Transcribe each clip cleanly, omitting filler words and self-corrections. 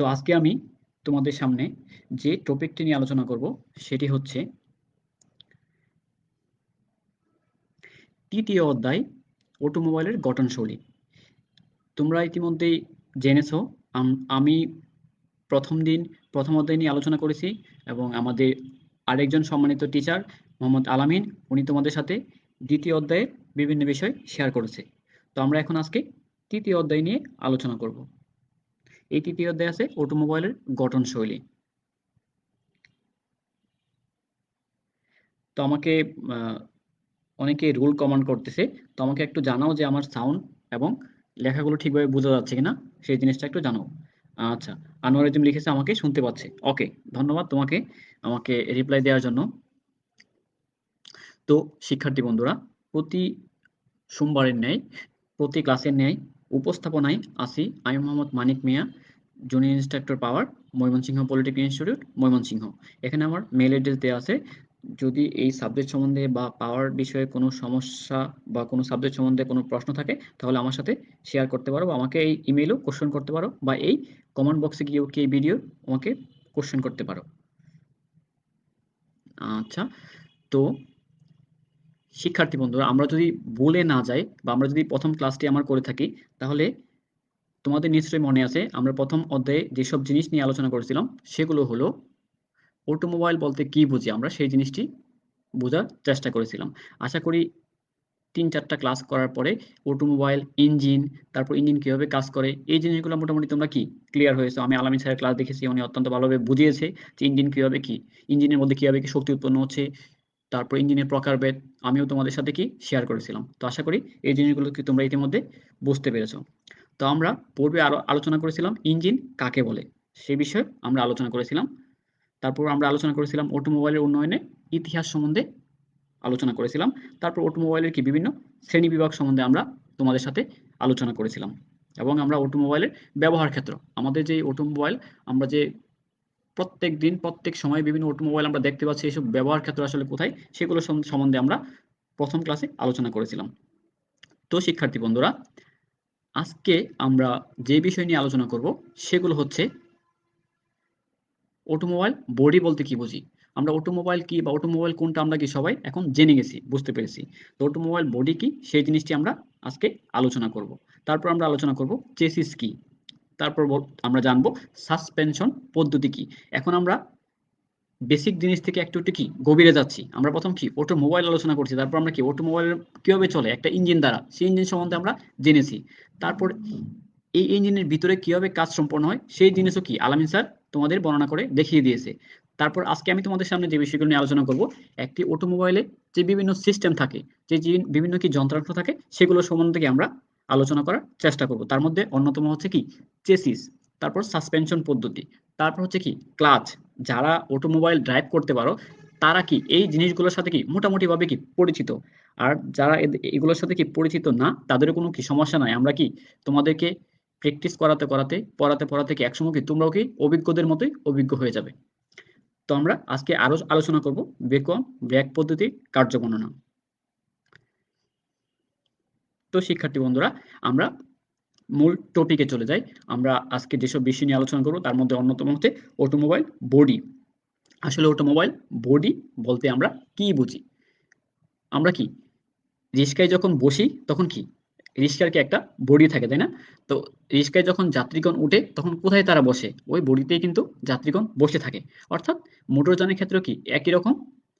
তো আজকে আমি তোমাদের সামনে যে টপিকটি নিয়ে আলোচনা করব সেটি হচ্ছে তৃতীয় অধ্যায় অটোমোবাইলের গঠনশৈলী। তোমরা ইতিমধ্যেই জেনেছো আমি প্রথম অধ্যায় নিয়ে আলোচনা করেছি এবং আমাদের আরেকজন সম্মানিত টিচার মোহাম্মদ আলামিন উনি তোমাদের সাথে দ্বিতীয় অধ্যায়ের বিভিন্ন বিষয় শেয়ার করেছে। তো আমরা এখন আজকে তৃতীয় অধ্যায় নিয়ে আলোচনা করব। এই তৃতীয় অধ্যায় আছে অটোমোবাইলের গঠনশৈলী। তো আমাকে অনেকে রুল কমান্ড করতেছে, তো আমাকে একটু জানাও যে আমার সাউন্ড এবং লেখাগুলো ঠিকভাবে বোঝা যাচ্ছে কিনা, সেই জিনিসটা একটু জানাও। আচ্ছা, আনোয়ার ইতিম লিখেছে আমাকে শুনতে পাচ্ছে। ওকে, ধন্যবাদ তোমাকে আমাকে রিপ্লাই দেওয়ার জন্য। তো শিক্ষার্থী বন্ধুরা, প্রতি সোমবারের ন্যায় প্রতি ক্লাসের ন্যায় উপস্থাপনায় আসি আমি মোহাম্মদ মানিক মিয়া, জুনিয়র ইন্সট্রাক্টর পাওয়ার, ময়মনসিংহ পলিটেকনিক ইনস্টিটিউট, ময়মনসিংহ। এখানে আমার মেল অ্যাড্রেস দেওয়া আছে। যদি এই সাবজেক্ট সম্বন্ধে বা পাওয়ার বিষয়ে কোনো সমস্যা বা কোনো সাবজেক্ট সম্বন্ধে কোনো প্রশ্ন থাকে তাহলে আমার সাথে শেয়ার করতে পারো, বা আমাকে এই ইমেইলেও কোশ্চেন করতে পারো, বা এই কমেন্ট বক্সে গিয়েও কি এই ভিডিও আমাকে কোশ্চেন করতে পারো। আচ্ছা, তো শিক্ষার্থী বন্ধুরা, আমরা যদি ভুলে না যাই বা আমরা যদি প্রথম ক্লাসটি আমার করে থাকি, তাহলে তোমাদের নিশ্চয়ই মনে আছে আমরা প্রথম অধ্যায়ে যেসব জিনিস নিয়ে আলোচনা করেছিলাম সেগুলো হলো অটোমোবাইল বলতে কি বুঝি আমরা সেই জিনিসটি বোঝার চেষ্টা করেছিলাম। আশা করি ৩-৪টা ক্লাস করার পরে অটোমোবাইল, ইঞ্জিন, তারপর ইঞ্জিন কিভাবে কাজ করে এই জিনিসগুলো মোটামুটি তোমরা কি ক্লিয়ার হয়েছো। আমি আলামিন স্যারের ক্লাস দেখেছি, উনি অত্যন্ত ভালোভাবে বুঝিয়েছে যে ইঞ্জিন কিভাবে কি, ইঞ্জিনের মধ্যে কিভাবে কি শক্তি উৎপন্ন হচ্ছে, তারপর ইঞ্জিনের প্রকারভেদ আমিও তোমাদের সাথে কি শেয়ার করেছিলাম। তো আশা করি এই জিনিসগুলো কি তোমরা ইতিমধ্যে বুঝতে পেরেছো। তো আমরা পূর্বে আরো আলোচনা করেছিলাম ইঞ্জিন কাকে বলে, সে বিষয়ে আমরা আলোচনা করেছিলাম। তারপর আমরা আলোচনা করেছিলাম অটোমোবাইলের উন্নয়নের ইতিহাস সম্বন্ধে আলোচনা করেছিলাম। তারপর অটোমোবাইলের কি বিভিন্ন শ্রেণীবিভাগ সম্বন্ধে আমরা তোমাদের সাথে আলোচনা করেছিলাম, এবং আমরা অটোমোবাইলের ব্যবহার ক্ষেত্র, আমাদের যে অটোমোবাইল আমরা যে প্রত্যেক দিন প্রত্যেক সময় বিভিন্ন অটোমোবাইল আমরা দেখতে পাচ্ছি, এইসব ব্যবহার ক্ষেত্র আসলে কোথায় সেগুলো সম্বন্ধে আমরা প্রথম ক্লাসে আলোচনা করেছিলাম। তো শিক্ষার্থী বন্ধুরা, আজকে আমরা যে বিষয় নিয়ে আলোচনা করব সেগুলো হচ্ছে অটোমোবাইল বডি বলতে কি বুঝি। আমরা অটোমোবাইল কি বা অটোমোবাইল কোনটা আমরা কি সবাই এখন জেনে গেছি, বুঝতে পেরেছি। তো অটোমোবাইল বডি কি সেই জিনিসটি আমরা আজকে আলোচনা করব। তারপর আমরা আলোচনা করব চেসিস কি, তারপর আমরা জানবো সাসপেনশন পদ্ধতি কি। এখন আমরা বেসিক জিনিস থেকে একটু একটু কি গভীরে যাচ্ছি। আমরা প্রথম কি অটোমোবাইল আলোচনা করছি, তারপর আমরা কি অটোমোবাইল কিভাবে চলে একটা ইঞ্জিন দ্বারা, সেই ইঞ্জিন সম্বন্ধে আমরা জেনেছি। তারপর এই ইঞ্জিনের ভিতরে কিভাবে কাজ সম্পন্ন হয় সেই জিনিসও কি আলামিন স্যার তোমাদের বর্ণনা করে দেখিয়ে দিয়েছে। তারপর আজকে আমি তোমাদের সামনে যে বিষয়গুলো নিয়ে আলোচনা করব, একটি অটোমোবাইলে যে বিভিন্ন সিস্টেম থাকে, যে বিভিন্ন কি যন্ত্রাংশ থাকে সেগুলো সম্বন্ধে কি আমরা আলোচনা করার চেষ্টা করব। তার মধ্যে অন্যতম হচ্ছে কি চেসিস, তারপর সাসপেনশন পদ্ধতি, তারপর হচ্ছে কি ক্লাচ। যারা অটোমোবাইল ড্রাইভ করতে পারো তারা কি এই জিনিসগুলোর সাথে কি মোটামুটি ভাবে কি পরিচিত, আর যারা এগুলোর সাথে কি পরিচিত না তাদেরও কোনো কি সমস্যা নাই, আমরা কি তোমাদেরকে প্র্যাকটিস করাতে করাতে পড়াতে পড়াতে কি একসময় কি তোমরাও কি অভিজ্ঞদের মতোই অভিজ্ঞ হয়ে যাবে। তো আমরা আজকে আরো আলোচনা করব ব্রেক পদ্ধতির কার্য বর্ণনা। তো শিক্ষার্থী বন্ধুরা, আমরা মূল টপিকে চলে যাই। আমরা আজকে যেসব বিষয় নিয়ে আলোচনা করব তার মধ্যে অন্যতম হচ্ছে অটোমোবাইল বডি। আসলে অটোমোবাইল বডি বলতে আমরা কি বুঝি। আমরা কি রিক্সায় যখন বসি তখন কি রিক্সার কি একটা বডি থাকে, তাই না? তো রিক্সায় যখন যাত্রীগণ উঠে তখন কোথায় তারা বসে, ওই বডিতেই কিন্তু যাত্রীগণ বসে থাকে। অর্থাৎ মোটরযানের ক্ষেত্রেও কি একই রকম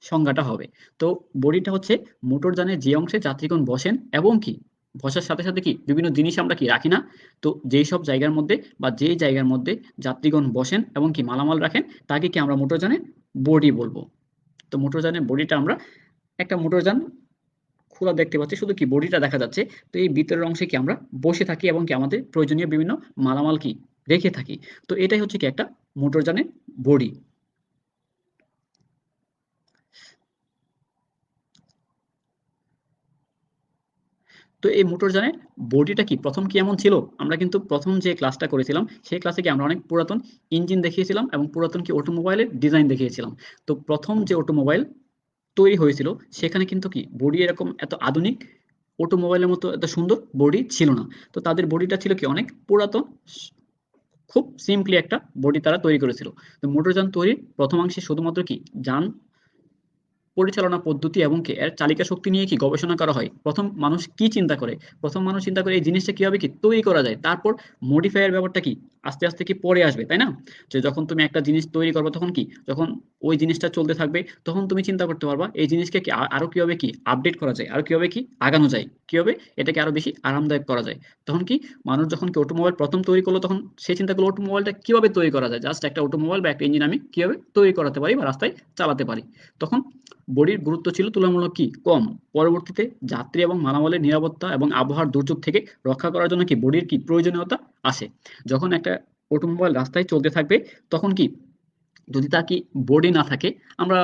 সংজ্ঞাটা হবে। তো বডিটা হচ্ছে মোটরযানের যে অংশে যাত্রীগণ বসেন এবং কি বসার সাথে সাথে কি বিভিন্ন জিনিস আমরা কি রাখি না। তো যেই সব জায়গার মধ্যে বা যেই জায়গার মধ্যে যাত্রীগণ বসেন এবং কি মালামাল রাখেন তাকে কি আমরা মোটরযানের বডি বলবো। তো মোটরযানের বডিটা আমরা একটা মোটরযান খোলা দেখতে পাচ্ছি, শুধু কি বডিটা দেখা যাচ্ছে। তো এই ভিতরের অংশে কি আমরা বসে থাকি এবং কি আমাদের প্রয়োজনীয় বিভিন্ন মালামাল কি রেখে থাকি। তো এটাই হচ্ছে কি একটা মোটরযানের বডি। তো এই মোটরযানের বডিটা কি প্রথম কি এমন ছিল, আমরা কিন্তু প্রথম যে ক্লাসটা করেছিলাম সেই ক্লাসে কি আমরা অনেক পুরাতন ইঞ্জিন দেখিয়েছিলাম এবং পুরাতন কি অটোমোবাইলের ডিজাইন দেখিয়েছিলাম। তো প্রথম যে অটোমোবাইল তৈরি হয়েছিল সেখানে কিন্তু কি বডি এরকম এত আধুনিক অটোমোবাইলের মতো এত সুন্দর বডি ছিল না। তো তাদের বডিটা ছিল কি অনেক পুরাতন, খুব সিম্পলি একটা বডি তারা তৈরি করেছিল। তো মোটরযান তৈরির প্রথমাংশে শুধুমাত্র কি যান পরিচালনা পদ্ধতি এবং কি এর চালিকা শক্তি নিয়ে কি গবেষণা করা হয়। প্রথম মানুষ কি চিন্তা করে? প্রথম মানুষ চিন্তা করে এই জিনিসটা কিভাবে কি তৈরি করা যায়। তারপর মডিফাই এর ব্যাপারটা কি আস্তে, আস্তে কি পরে আসবে, তাই না? যে যখন তুমি একটা জিনিস তৈরি করবা তখন কি যখন ওই জিনিসটা চলতে থাকবে তখন তুমি চিন্তা করতে পারবা এই জিনিসকে কি আরো কিভাবে কি আপডেট করা যায়, আরো কিভাবে কি আগানো যায়, কিভাবে এটাকে আরো বেশি আরামদায়ক করা যায়। তখন কি মানুষ যখন কি অটোমোবাইল প্রথম তৈরি করলো তখন সে চিন্তা করলো অটোমোবাইলটা কিভাবে তৈরি করা যায়। জাস্ট একটা অটোমোবাইল বা একটা ইঞ্জিন আমি কিভাবে তৈরি করাতে পারি বা রাস্তায় চালাতে পারি। তখন বডির গুরুত্ব ছিল তুলনামূলক কি কম। পরবর্তীতে যাত্রী এবং মালামালের নিরাপত্তা এবং আবহাওয়ার দুর্যোগ থেকে রক্ষা করার জন্য কি বডির কি প্রয়োজনীয়তা আসে। যখন একটা অটোমোবাইল রাস্তায় চলতে থাকবে তখন কি যদি তার কি বডি না থাকে, আমরা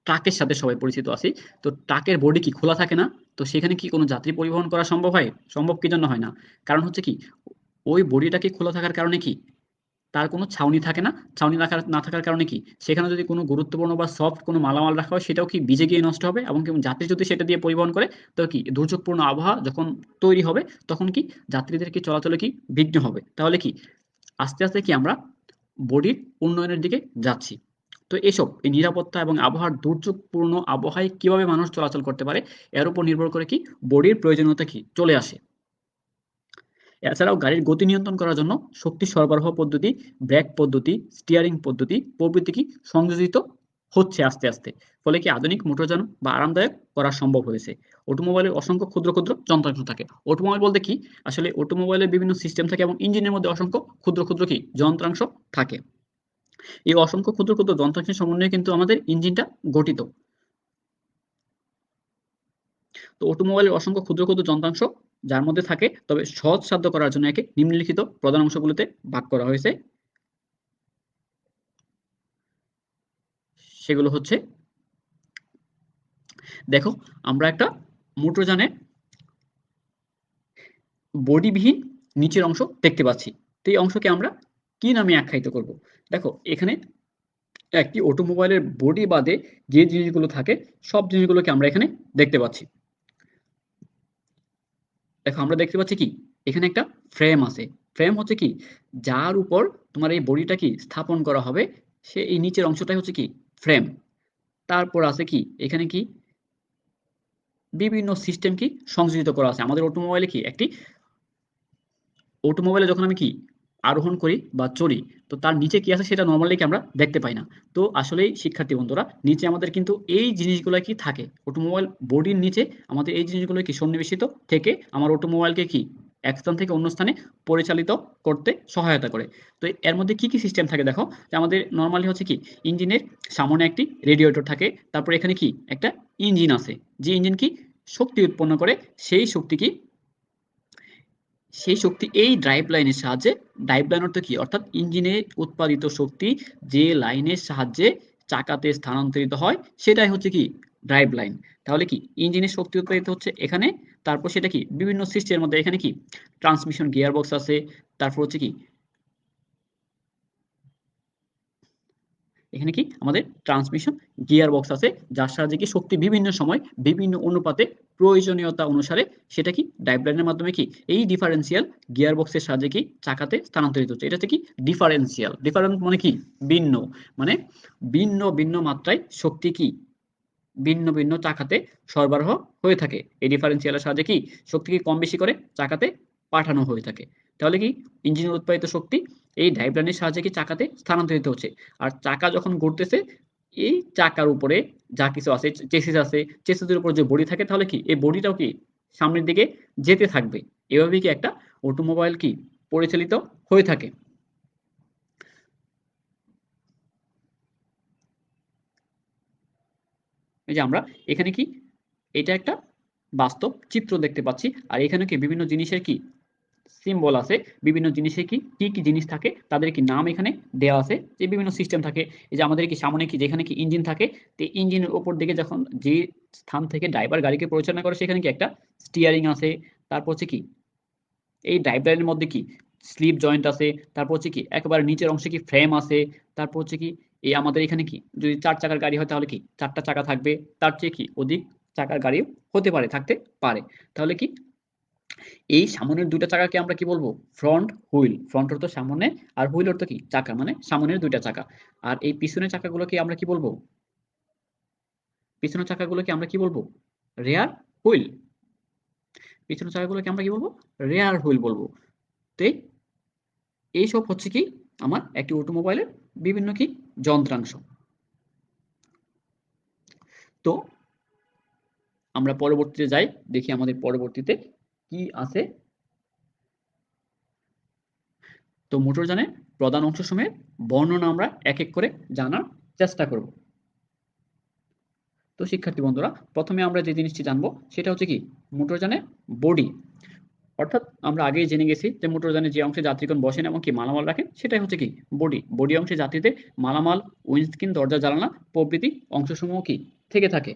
ট্রাকের সাথে সবাই পরিচিত আছি। তো ট্রাকের বডি কি খোলা থাকে না? তো সেখানে কি কোনো যাত্রী পরিবহন করা সম্ভব হয়? সম্ভব কি জন্য হয় না? কারণ হচ্ছে কি ওই বডিটা কি খোলা থাকার কারণে কি তার কোনো ছাউনি থাকে না। ছাউনি না থাকার কারণে কি সেখানে যদি কোনো গুরুত্বপূর্ণ বা সফট কোনো মালামাল রাখা হয় সেটাও কি ভিজে গিয়ে নষ্ট হবে এবং কি যাত্রী যদি সেটা দিয়ে পরিবহন করে তো কি দুর্যোগপূর্ণ আবহাওয়া যখন তৈরি হবে তখন কি যাত্রীদের কি চলাচলে কি বিঘ্ন হবে। তাহলে কি আস্তে, আস্তে কি আমরা বডির উন্নয়নের দিকে যাচ্ছি। তো এই নিরাপত্তা এবং আবহাওয়ার দুর্যোগপূর্ণ আবহাওয়ায় কিভাবে মানুষ চলাচল করতে পারে এর উপর নির্ভর করে কি বডির প্রয়োজনীয়তা কি চলে আসে। এছাড়াও গাড়ির গতি নিয়ন্ত্রণ করার জন্য শক্তি সরবরাহ পদ্ধতি, ব্রেক পদ্ধতি, স্টিয়ারিং পদ্ধতি প্রভৃতি কি সংযোজিত হচ্ছে আস্তে, আস্তে। ফলে কি আধুনিক মোটরযান বা আরামদায়ক করা সম্ভব হয়েছে। অটোমোবাইলের অসংখ্য ক্ষুদ্র, ক্ষুদ্র যন্ত্রাংশ থাকে। অটোমোবাইল বলতে কি? আসলে অটোমোবাইলের বিভিন্ন সিস্টেম থাকে এবং ইঞ্জিনের মধ্যে অসংখ্য ক্ষুদ্র, ক্ষুদ্র কি যন্ত্রাংশ থাকে। এই অসংখ্য ক্ষুদ্র, ক্ষুদ্র যন্ত্রাংশের সমন্বয়ে কিন্তু আমাদের ইঞ্জিনটা গঠিত। তো অটোমোবাইলের অসংখ্য ক্ষুদ্র, ক্ষুদ্র যন্ত্রাংশ যার মধ্যে থাকে তবে সহজসাধ্য করার জন্য একে নিম্নলিখিত প্রধান অংশগুলোতে ভাগ করা হয়েছে। সেগুলো হচ্ছে দেখো আমরা একটা মোটরযানের বডিবিহীন নিচের অংশ দেখতে পাচ্ছি। তো এই অংশকে আমরা কি নামে আখ্যায়িত করব? দেখো এখানে একটি অটোমোবাইলের বডি বাদে যে জিনিসগুলো থাকে সব জিনিসগুলোকে আমরা এখানে দেখতে পাচ্ছি। দেখো আমরা দেখতে পাচ্ছি কি এখানে একটা ফ্রেম আছে। ফ্রেম হচ্ছে কি যার উপর তোমার এই বডিটা কি স্থাপন করা হবে সে এই নিচের অংশটাই হচ্ছে কি ফ্রেম। তারপর আছে কি এখানে কি বিভিন্ন সিস্টেম কি সংযোজিত করা আছে। আমাদের অটোমোবাইলে কি একটি অটোমোবাইলে যখন আমি কি আরোহণ করি বা চড়ি তো তার নিচে কি আছে সেটা নরমালি কি আমরা দেখতে পাই না। তো আসলেই শিক্ষার্থী বন্ধুরা নিচে আমাদের কিন্তু এই জিনিসগুলো কি থাকে। অটোমোবাইল বডির নিচে আমাদের এই জিনিসগুলো কি সন্নিবেশিত থেকে আমার অটোমোবাইলকে কি এক স্থান থেকে অন্য স্থানে পরিচালিত করতে সহায়তা করে। তো এর মধ্যে কি, কি সিস্টেম থাকে দেখো যে আমাদের নরমালি হচ্ছে কি ইঞ্জিনের সামনে একটি রেডিয়েটর থাকে। তারপর এখানে কি একটা ইঞ্জিন আছে। যে ইঞ্জিন কি শক্তি উৎপন্ন করে সেই শক্তি কি সেই শক্তি এই ড্রাইভ লাইনের সাহায্যে ড্রাইভ লাইন অর্থ কি অর্থাৎ ইঞ্জিনে উৎপাদিত শক্তি যে লাইনের সাহায্যে চাকাতে স্থানান্তরিত হয় সেটাই হচ্ছে কি ড্রাইভ লাইন। তাহলে কি ইঞ্জিনের শক্তি উৎপাদিত হচ্ছে এখানে তারপর সেটা কি বিভিন্ন সিস্টেমের মধ্যে এখানে কি ট্রান্সমিশন গিয়ার বক্স আছে তারপর হচ্ছে কি এখানে কি আমাদের ট্রান্সমিশন গিয়ার বক্স আছে যার সাহায্যে কি শক্তি বিভিন্ন সময় বিভিন্ন অনুপাতে প্রয়োজনীয়তা অনুসারে সেটা কি ড্রাইভ লাইনের মাধ্যমে কি এই ডিফারেন্সিয়াল গিয়ার বক্সের সাহায্যে কি চাকাতে স্থানান্তরিত হচ্ছে। এটা হচ্ছে কি ডিফারেন্সিয়াল। ডিফারেন্স মানে কি ভিন্ন, মানে ভিন্ন ভিন্ন মাত্রায় শক্তি কি ভিন্ন ভিন্ন চাকাতে সরবরাহ হয়ে থাকে। এই ডিফারেন্সিয়ালের সাহায্যে কি শক্তি কি কম বেশি করে চাকাতে পাঠানো হয়ে থাকে। তাহলে কি ইঞ্জিনের উৎপাদিত শক্তি এই ড্রাইভ লাইনের সাহায্যে কি চাকাতে স্থানান্তরিত হচ্ছে। আর চাকা যখন ঘুরতেছে এই চাকার উপরে যা কিছু আছে চেসিস আছে, চেসিসের উপর যে বডি থাকে তাহলে কি এই বডিটাও কি সামনের দিকে যেতে থাকবে। এভাবেই কি একটা অটোমোবাইল কি পরিচালিত হয়ে থাকে। এই যে আমরা এখানে কি এটা একটা বাস্তব চিত্র দেখতে পাচ্ছি। আর এখানে কি বিভিন্ন জিনিসের কি সিম্বল আছে, বিভিন্ন জিনিসে কি কি কি জিনিস থাকে তাদের কি নাম এখানে দেওয়া আছে। যে বিভিন্ন সিস্টেম থাকে এই যে আমাদের কি সামনে কি যেখানে কি ইঞ্জিন থাকে তো ইঞ্জিনের উপর দিকে যখন যে স্থান থেকে ড্রাইভার গাড়িকে পরিচালনা করে সেখানে কি একটা স্টিয়ারিং আছে। তারপর হচ্ছে কি এই ড্রাইভ লাইনের মধ্যে কি স্লিপ জয়েন্ট আছে। তারপর হচ্ছে কি একেবারে নিচের অংশে কি ফ্রেম আছে। তারপর হচ্ছে কি এই আমাদের এখানে কি যদি ৪ চাকার গাড়ি হয় তাহলে কি ৪ টা চাকা থাকবে। তার চেয়ে কি অধিক চাকার গাড়িও হতে পারে, থাকতে পারে। তাহলে কি এই সামনের দুইটা চাকাকে আমরা কি বলবো? Front wheel. ফ্রন্ট অর্থ সামনে আর হুইল অর্থ কি? চাকা, মানে সামনের দুইটা চাকা। আর এই পিছনের চাকাগুলোকে আমরা কি বলবো? পিছনের চাকাগুলোকে আমরা কি বলবো? Rare wheel. পিছনের চাকাগুলোকে আমরা কি বলবো? রেয়ার হুইল বলবো। তো এইসব হচ্ছে কি আমার একটি অটোমোবাইলের বিভিন্ন কি যন্ত্রাংশ। তো আমরা পরবর্তীতে যাই, দেখি আমাদের পরবর্তীতে কি আছে। তো মোটরযানের প্রধান অংশসমূহের বর্ণনা আমরা এক এক করে জানার চেষ্টা করব। তো শিক্ষার্থী বন্ধুরা, প্রথমে আমরা যে জিনিসটি জানবো সেটা হচ্ছে কি মোটরযানের বডি। অর্থাৎ আমরা আগেই জেনে গেছি যে মোটরযানে যে অংশে যাত্রীগণ বসেন এবং কি মালামাল রাখেন সেটাই হচ্ছে কি বডি। বডি অংশে যাত্রীদের মালামাল, উইন্ডস্ক্রিন, দরজা, জানালা প্রভৃতি অংশসমূহ কি থেকে থাকে।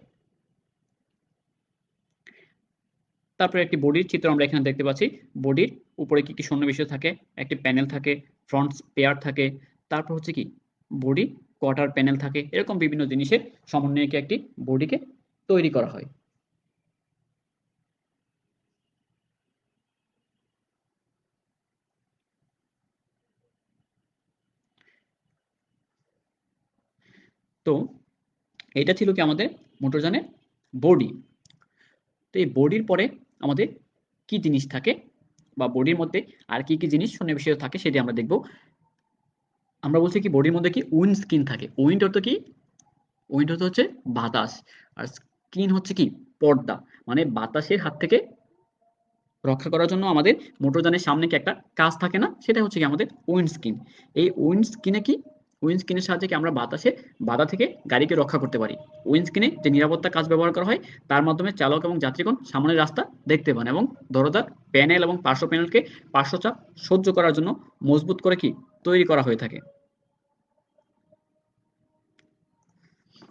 তারপরে একটি বডির চিত্র আমরা এখানে দেখতে পাচ্ছি। বডির উপরে কি কি সন্নিবেশ থাকে, একটি প্যানেল থাকে, ফ্রন্ট স্পেয়ার থাকে, তারপর হচ্ছে কি বডি কোয়ার্টার প্যানেল থাকে। এরকম বিভিন্ন জিনিসের সমন্বয়ে একটি বডিকে তৈরি করা হয়। তো এটা ছিল কি আমাদের মোটরযানের বডি। তো এই বডির পরে আমাদের কি জিনিস থাকে বা বডির মধ্যে আর কি কি জিনিস সন্নিবেশিত থাকে সেটি আমরা দেখব। আমরা বলছি কি বডির মধ্যে কি উইন্ড স্ক্রিন থাকে। উইন্ড অর্থ কি? উইন্ড অর্থ হচ্ছে বাতাস, আর স্ক্রিন হচ্ছে কি পর্দা, মানে বাতাসের হাত থেকে রক্ষা করার জন্য আমাদের মোটরযানের সামনে কি একটা কাঁচ থাকে না, সেটা হচ্ছে কি আমাদের উইন্ড স্ক্রিন। এই উইন্ড স্ক্রিনে কি উইন্ড স্ক্রিনের সাহায্যে কি আমরা বাতাসের বাধা থেকে গাড়িকে রক্ষা করতে পারি। উইন্ড স্ক্রিনে যে নিরাপত্তা কাঁচ ব্যবহার করা হয় তার মাধ্যমে চালক এবং যাত্রীগণ সামনের রাস্তা দেখতে পান এবং দরজা, প্যানেল এবং পার্শ্ব প্যানেলকে পার্শ্বচাপ সহ্য করার জন্য মজবুত করে কি তৈরি করা হয়ে থাকে।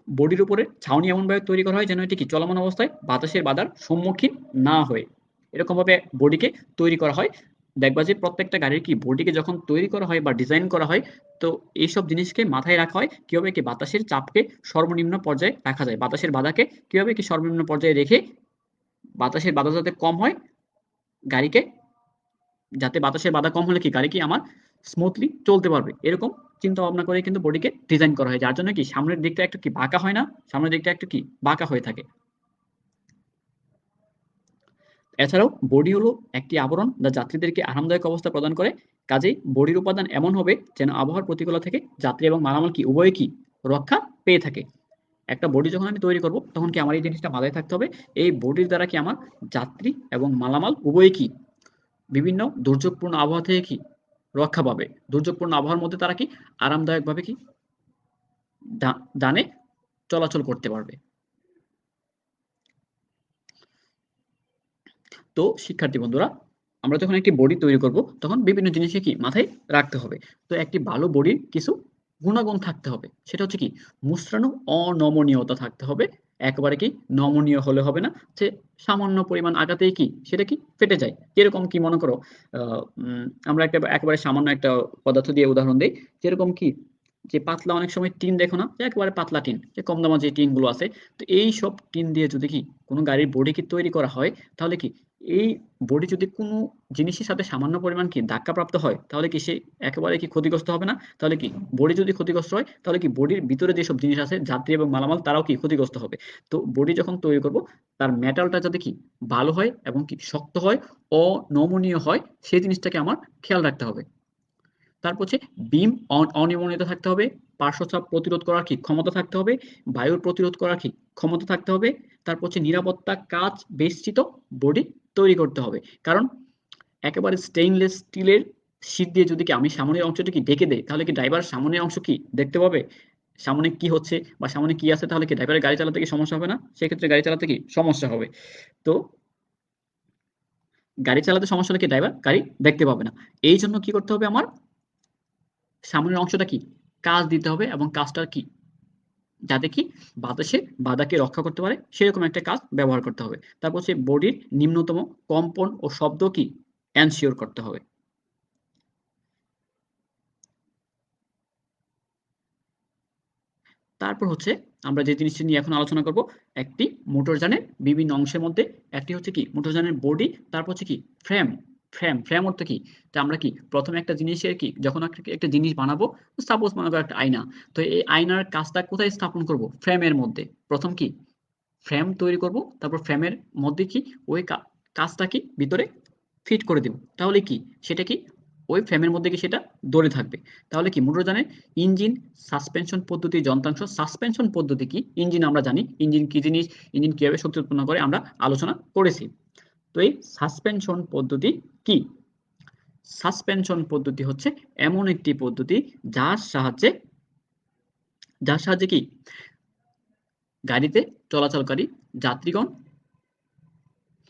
বডির উপরে ছাউনি এমনভাবে তৈরি করা হয় যেন এটি কি চলমান অবস্থায় বাতাসের বাধার সম্মুখীন না হয়। এরকমভাবে বডিকে তৈরি করা হয়। দেখবা যে প্রত্যেকটা গাড়ির কি বডিকে যখন তৈরি করা হয় বা ডিজাইন করা হয়, তো এইসব জিনিসকে মাথায় রাখা হয় কিভাবে কি বাতাসের চাপকে সর্বনিম্ন পর্যায়ে রাখা যায়। বাতাসের বাধাকে কিভাবে কি সর্বনিম্ন পর্যায়ে রেখে বাতাসের বাধা যাতে কম হয়, গাড়িকে যাতে বাতাসের বাধা কম হলে কি গাড়ি কি আমার স্মুথলি চলতে পারবে, এরকম চিন্তা ভাবনা করে কিন্তু বডিকে ডিজাইন করা হয়, যার জন্য কি সামনের দিকটা একটু কি বাঁকা হয় না, সামনের দিকটা একটু কি বাঁকা হয়ে থাকে। এছাড়াও বডি হলো একটি আবরণ যা যাত্রীদেরকে আরামদায়ক অবস্থা প্রদান করে। কাজেই বডির উপাদান এমন হবে যেন আবহাওয়ার প্রতিকূলতা থেকে যাত্রী এবং মালামাল কি উভয়ে কি রক্ষা পেয়ে থাকে। একটা বডি যখন আমি তৈরি করব তখন কি আমার এই জিনিসটা মাথায় থাকতে হবে, এই বডির দ্বারা কি আমার যাত্রী এবং মালামাল উভয়ে কি বিভিন্ন দুর্যোগপূর্ণ আবহাওয়া থেকে কি রক্ষা পাবে। দুর্যোগপূর্ণ আবহাওয়ার মধ্যে তারা কি আরামদায়কভাবে কি ডানে চলাচল করতে পারবে। তো শিক্ষার্থী বন্ধুরা, আমরা যখন একটি বডি তৈরি করব তখন বিভিন্ন জিনিসকে কি মাথায় রাখতে হবে। তো একটি ভালো বডির কিছু গুণাগুণ থাকতে হবে। সেটা হচ্ছে কি মুচড়ানো অনমনীয়তা থাকতে হবে। একেবারে কি নমনীয় হলে হবে না যে সামান্য পরিমাণ আঘাতেই কি সেটা কি ফেটে যায়। যেরকম কি মনে করো আমরা একেবারে সামান্য একটা পদার্থ দিয়ে উদাহরণ দেই। যেরকম কি যে পাতলা অনেক সময় টিন দেখো না? যে একেবারে পাতলা টিন, যে কম দামা যে টিনগুলো আছে। তো এইসব টিন দিয়ে যদি কি কোনো গাড়ির বডি কি তৈরি করা হয়, তাহলে কি এই বডি যদি কোনো জিনিসের সাথে সামান্য পরিমাণ কি ধাক্কাপ্রাপ্ত হয়, তাহলে কি সে একেবারে কি ক্ষতিগ্রস্ত হবে না? তাহলে কি বডি যদি ক্ষতিগ্রস্ত হয়, তাহলে কি বডির ভিতরে যেসব জিনিস আছে যাত্রী এবং মালামাল তারাও কি ক্ষতিগ্রস্ত হবে। তো বডি যখন তৈরি করব তার মেটালটা যাতে কি ভালো হয় এবং কি শক্ত হয়, অনমনীয় হয়, সেই জিনিসটাকে আমার খেয়াল রাখতে হবে। তারপর হচ্ছে বিম অনিয়মিত থাকতে হবে, পার্শ্বচাপ প্রতিরোধ করার কি ক্ষমতা থাকতে হবে, বায়ুর প্রতিরোধ করার কি ক্ষমতা থাকতে হবে। তারপর হচ্ছে নিরাপত্তা কাচ বেষ্টিত বডি তৈরি করতে হবে। কারণ একেবারে স্টেইনলেস স্টিলের শীট দিয়ে যদি কি আমি সামনের অংশটা কি ঢেকে দেই, তাহলে কি ড্রাইভার সামনের অংশ কি দেখতে পাবে? সামনে কি হচ্ছে বা সামনে কি আছে, তাহলে কি ড্রাইভারের গাড়ি চালাতে কি সমস্যা হবে না? সেক্ষেত্রে গাড়ি চালাতে কি সমস্যা হবে। তো গাড়ি চালাতে সমস্যা হলে কি ড্রাইভার গাড়ি দেখতে পাবে না। এইজন্য কি করতে হবে আমার? সামনের অংশটা কি কাচ দিতে হবে এবং কাচটা কি যাতে কি বাতাসে বাধাকে রক্ষা করতে পারে সেরকম একটা কাচ ব্যবহার করতে হবে। তারপর হচ্ছে বডির নিম্নতম কম্পন ও শব্দ কি এনশিওর করতে হবে। তারপর হচ্ছে আমরা যে জিনিসটা নিয়ে এখন আলোচনা করব, একটি মোটরযানের বিভিন্ন অংশের মধ্যে একটি হচ্ছে কি মোটরযানের বডি, তারপর হচ্ছে কি ফ্রেম। ফ্রেম অর্থ কি? তো আমরা কি প্রথমে একটা জিনিসের কি যখন একটা জিনিস বানাবো, সাপোজ মনে করো একটা আয়না, তো এই আয়নার কাজটা কোথায় স্থাপন করব? ফ্রেমের মধ্যে। প্রথম কি ফ্রেম তৈরি করব, তারপর ফ্রেমের মধ্যে কি ওই কাজটা কি ভিতরে ফিট করে দেব। তাহলে কি সেটা কি ওই ফ্রেমের মধ্যে কি সেটা ধরে থাকবে। তাহলে কি মোটরযানের ইঞ্জিন, সাসপেনশন পদ্ধতি, যন্ত্রাংশ। সাসপেনশন পদ্ধতি কি? ইঞ্জিন আমরা জানি ইঞ্জিন কি জিনিস, ইঞ্জিন কিভাবে শক্তি উৎপন্ন করে আমরা আলোচনা করেছি। তো এই সাসপেনশন পদ্ধতি কি? সাসপেনশন পদ্ধতি হচ্ছে এমন একটি পদ্ধতি যার সাহায্যে কি গাড়িতে চলাচলকারী যাত্রীগণ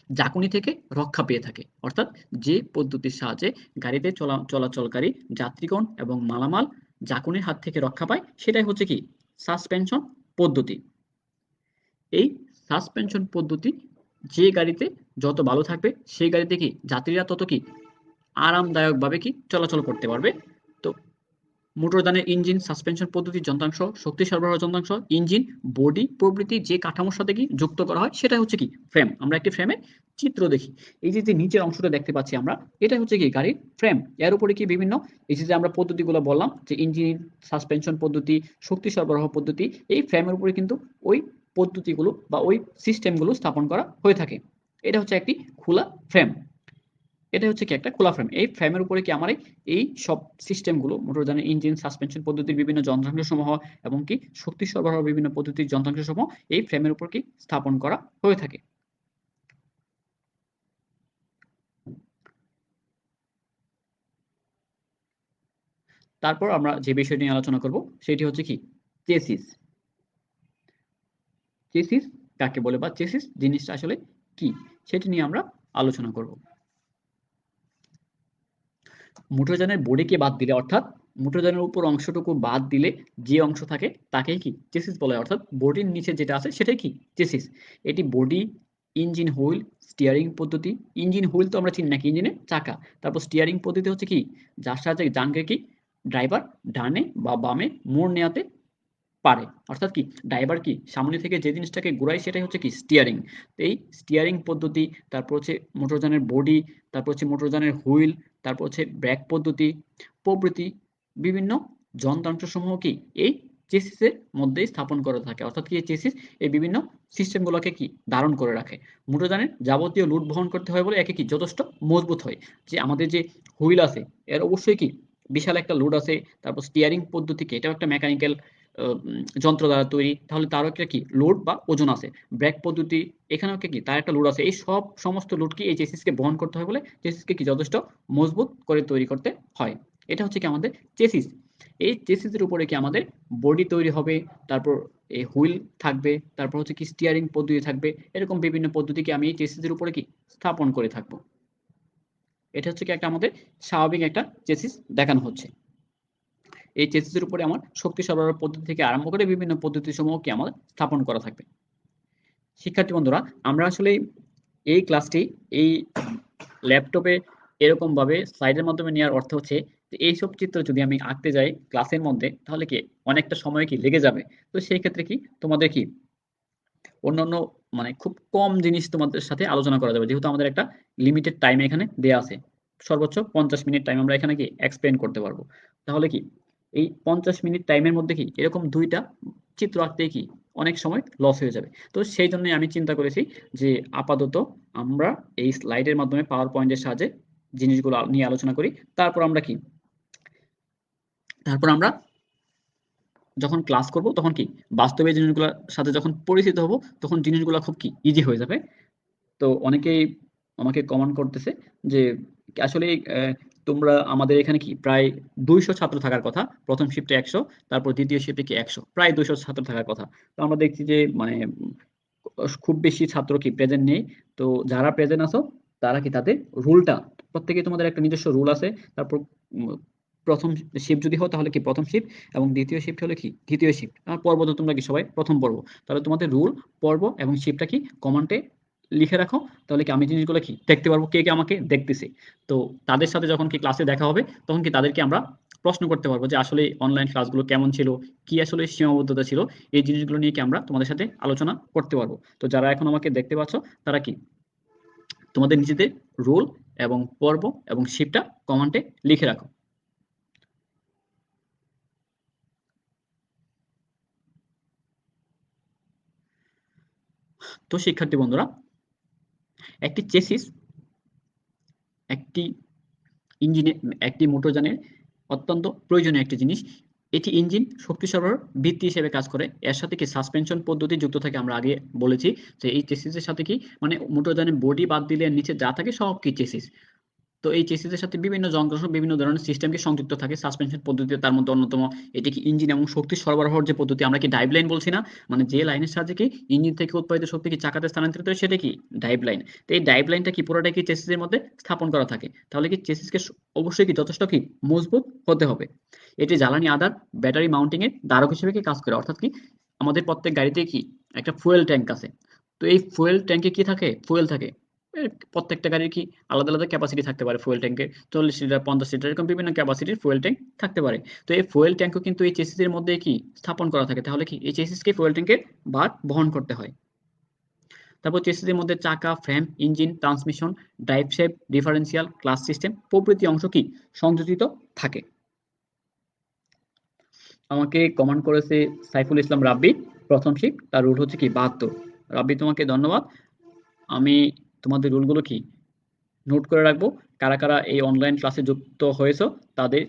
ঝাঁকুনি থেকে রক্ষা পেয়ে থাকে। অর্থাৎ যে পদ্ধতির সাহায্যে গাড়িতে চলাচলকারী যাত্রীগণ এবং মালামাল ঝাঁকুনির হাত থেকে রক্ষা পায়, সেটাই হচ্ছে কি সাসপেনশন পদ্ধতি। এই সাসপেনশন পদ্ধতি যে গাড়িতে যত ভালো থাকবে, সেই গাড়িতে কি যাত্রীরা তত কি আরামদায়কভাবে কি চলাচল করতে পারবে। তো মোটরযানের ইঞ্জিন, সাসপেনশন পদ্ধতির যন্ত্রাংশ, শক্তি সরবরাহ যন্ত্রাংশ, ইঞ্জিন, বডি প্রভৃতি যে কাঠামোর সাথে কি যুক্ত করা হয়, সেটা হচ্ছে কি ফ্রেম। আমরা একটি ফ্রেমের চিত্র দেখি। এই যে নিচের অংশটা দেখতে পাচ্ছি আমরা, এটা হচ্ছে কি গাড়ির ফ্রেম। এর উপরে কি বিভিন্ন এই যে আমরা পদ্ধতিগুলো বললাম, যে ইঞ্জিন, সাসপেনশন পদ্ধতি, শক্তি সরবরাহ পদ্ধতি, এই ফ্রেমের উপরে কিন্তু ওই পদ্ধতিগুলো বা ওই সিস্টেমগুলো স্থাপন করা হয়ে থাকে। এটা হচ্ছে একটি খোলা ফ্রেম। এটা হচ্ছে কি একটা খোলা ফ্রেম। এই ফ্রেমের উপরে কি আমার এই সব সিস্টেমগুলো, মোটরযানের ইঞ্জিন, সাসপেনশন পদ্ধতির বিভিন্ন যন্ত্রাংশসমূহ এবং কি শক্তি সরবরাহ বিভিন্ন পদ্ধতির যন্ত্রাংশসমূহ এই ফ্রেমের উপর কি স্থাপন করা হয়ে থাকে। তারপর আমরা যে বিষয়টি নিয়ে আলোচনা করব সেটি হচ্ছে কি চেসিস। চেসিস কাকে বলে বা চেসিস জিনিসটা আসলে কি, সেটি নিয়ে আমরা আলোচনা করব। মোটরযানের বডিকে বাদ দিলে, অর্থাৎ মোটরযানের উপর অংশটুকু বাদ দিলে যে অংশ থাকে তাকেই কি চেসিস বলে। অর্থাৎ বডির নিচে যেটা আছে সেটাই কি চেসিস। এটি বডি, ইঞ্জিন হুইল, স্টিয়ারিং পদ্ধতি। ইঞ্জিন হুইল তো আমরা চিনি নাকি, ইঞ্জিনের চাকা। তারপর স্টিয়ারিং পদ্ধতি হচ্ছে কি যার সাহায্যে যানকে কি ড্রাইভার ডানে বা বামে মোড় নেওয়াতে পারে। অর্থাৎ কি ড্রাইভার কি সামনে থেকে যে জিনিসটাকে ঘুরায় সেটাই হচ্ছে কি স্টিয়ারিং। এই স্টিয়ারিং পদ্ধতি, তারপর হচ্ছে মোটরযানের বডি, তারপর হচ্ছে মোটরযানের হুইল, তারপর হচ্ছে ব্রেক পদ্ধতি প্রভৃতি বিভিন্ন যন্ত্রাংশসমূহ কি এই চেসিসের মধ্যেই স্থাপন করা থাকে। অর্থাৎ কি এই চেসিস এই বিভিন্ন সিস্টেমগুলোকে কি ধারণ করে রাখে। মোটরযানের যাবতীয় লোড বহন করতে হয় বলে একে কি যথেষ্ট মজবুত হয়। যে আমাদের যে হুইল আছে এর অবশ্যই কি বিশাল একটা লোড আছে। তারপর স্টিয়ারিং পদ্ধতি কি এটাও একটা মেকানিক্যাল যন্ত্র দ্বারা তৈরি, তাহলে তারও একটা কি লোড বা ওজন আছে। ব্রেক পদ্ধতি এখানেও কি তার একটা লোড আছে। এই সমস্ত লোড কি এই চেসিসকে বহন করতে হয় বলে চেসিসকে কি যথেষ্ট মজবুত করে তৈরি করতে হয়। এটা হচ্ছে কি আমাদের চেসিস। এই চেসিসের উপরে কি আমাদের বডি তৈরি হবে, তারপর এই হুইল থাকবে, তারপর হচ্ছে কি স্টিয়ারিং পদ্ধতি থাকবে। এরকম বিভিন্ন পদ্ধতিকে আমি এই চেসিসের উপরে কি স্থাপন করে থাকবো। এটা হচ্ছে কি একটা আমাদের স্বাভাবিক একটা চেসিস দেখানো হচ্ছে। এই চেসিসের উপরে আমার শক্তি সরবরাহ পদ্ধতি থেকে আরম্ভ করে বিভিন্ন পদ্ধতি সমূহ কি আমাদের স্থাপন করা থাকবে। শিক্ষার্থী বন্ধুরা, আমরা আসলে এই ক্লাসটি এই ল্যাপটপে এরকম ভাবে স্লাইডের মাধ্যমে নেওয়ার অর্থ হচ্ছে যে এইসব চিত্র যদি আমি আঁকতে যাই ক্লাসের মধ্যে তাহলে কি অনেকটা সময় কি লেগে যাবে। তো সেই ক্ষেত্রে কি তোমাদের কি অন্যান্য মানে খুব কম জিনিস তোমাদের সাথে আলোচনা করা যাবে, যেহেতু আমাদের একটা লিমিটেড টাইম এখানে দেয়া আছে। সর্বোচ্চ 50 মিনিট টাইম আমরা এখানে কি এক্সপ্লেন করতে পারবো। তাহলে কি এই 50 মিনিট টাইমের মধ্যে কি এরকম 2টা চিত্র আঁকতেই কি অনেক সময় লস হয়ে যাবে। তো সেই জন্যই আমি চিন্তা করেছি যে আপাতত আমরা এই স্লাইডের মাধ্যমে পাওয়ার পয়েন্টের সাহায্যে জিনিসগুলো নিয়ে আলোচনা করি। তারপর আমরা যখন ক্লাস করব তখন কি বাস্তবে জিনিসগুলোর সাথে যখন পরিচিত হব তখন জিনিসগুলো খুব কি ইজি হয়ে যাবে। তো অনেকেই আমাকে কমেন্ট করতেছে যে আসলে তোমরা আমাদের এখানে কি প্রায় 200 ছাত্র থাকার কথা। প্রথম শিফটে 100, তারপর দ্বিতীয় শিফটে কি 100, প্রায় 200 ছাত্র থাকার কথা। তো আমরা দেখছি যে মানে খুব বেশি ছাত্র কি প্রেজেন্ট নেই। তো যারা প্রেজেন্ট আছো তারা কি তাদের রুলটা প্রত্যেকেই তোমাদের একটা নিজস্ব রুল আছে। তারপর প্রথম শিফট যদি হয় তাহলে কি প্রথম শিফট, এবং দ্বিতীয় শিফট হলে কি দ্বিতীয় শিফট। আর পর্ব তো তোমরা কি সবাই প্রথম পর্ব। তাহলে তোমাদের রুল, পর্ব এবং শিফটটা কি কমেন্টে লিখে রাখো। তাহলে কি আমি জিনিসগুলো কি দেখতে পারবো কে কে আমাকে দেখতেছে। তো তাদের সাথে যখন কি ক্লাসে দেখা হবে তখন কি তাদেরকে আমরা প্রশ্ন করতে পারবো যে আসলে অনলাইন ক্লাসগুলো কেমন ছিল, কি আসলে সীমাবদ্ধতা ছিল, এই জিনিসগুলো নিয়ে কি আমরা তোমাদের সাথে আলোচনা করতে পারবো। তো যারা এখন আমাকে দেখতে পাচ্ছ তারা কি তোমাদের নিজেদের রোল এবং পর্ব এবং শিফটটা কমেন্টে লিখে রাখো। তো শিক্ষার্থী বন্ধুরা, একটি চেসিস একটি ইঞ্জিনে একটি মোটরযানের অত্যন্ত প্রয়োজনীয় একটি জিনিস। এটি ইঞ্জিন শক্তি সরবরাহের ভিত্তি হিসেবে কাজ করে। এর সাথে কি সাসপেনশন পদ্ধতি যুক্ত থাকে। আমরা আগে বলেছি যে এই চেসিসের সাথে কি মানে মোটরযানের বডি বাদ দিলে নিচে যা থাকে সব কি চেসিস। তো এই চেসিসের সাথে বিভিন্ন যন্ত্রাংশ বিভিন্ন ধরনের সিস্টেমকে সংযুক্ত থাকে সাসপেনশন পদ্ধতিতে। তার মধ্যে অন্যতম এটি কি ইঞ্জিন এবং শক্তি সরবরাহের যে পদ্ধতি, আমরা কি ড্রাইভ লাইন বলছি না, মানে যে লাইনের সাহায্যে কি ইঞ্জিন থেকে উৎপাদিত শক্তি কি চাকাতে স্থানান্তরিত হয় সেটা কি ড্রাইভ লাইন। তো এই ড্রাইভ লাইনটা কি পুরোটাই কি চেসিসের মধ্যে স্থাপন করা থাকে। তাহলে কি চেসিসকে অবশ্যই কি যথেষ্ট কি মজবুত হতে হবে। এটি জ্বালানি আধার ব্যাটারি মাউন্টিং এর ধারক হিসেবে কি কাজ করে। অর্থাৎ কি আমাদের প্রত্যেক গাড়িতে কি একটা ফুয়েল ট্যাঙ্ক আছে। তো এই ফুয়েল ট্যাঙ্কে কি থাকে, ফুয়েল থাকে। প্রত্যেকটা গাড়ির কি আলাদা আলাদা ক্যাপাসিটি থাকতে পারে। ফুয়েল ট্যাঙ্কে 40 লিটার 50 লিটার এরকম বিভিন্ন ক্যাপাসিটির ফুয়েল ট্যাঙ্ক থাকতে পারে। তো এই ফুয়েল ট্যাঙ্কও কিন্তু এই চেসিসের মধ্যে কি স্থাপন করা থাকে। তাহলে কি এই চেসিসকে ফুয়েল ট্যাঙ্কের ভার বহন করতে হয়। তারপর চেসিসের মধ্যে চাকা, frame, engine, transmission, drive shape, differential, class system প্রভৃতি অংশ কি সংযোজিত থাকে। আমাকে কমেন্ট করেছে সাইফুল ইসলাম রাব্বি, প্রথম শিফট, তার রুল হচ্ছে কি 72। রাব্বি তোমাকে ধন্যবাদ। আমি তোমাদের রুলগুলো কি নোট করে রাখবো। কারা কারা এই অনলাইন ক্লাসে যুক্ত হয়েছো তাদের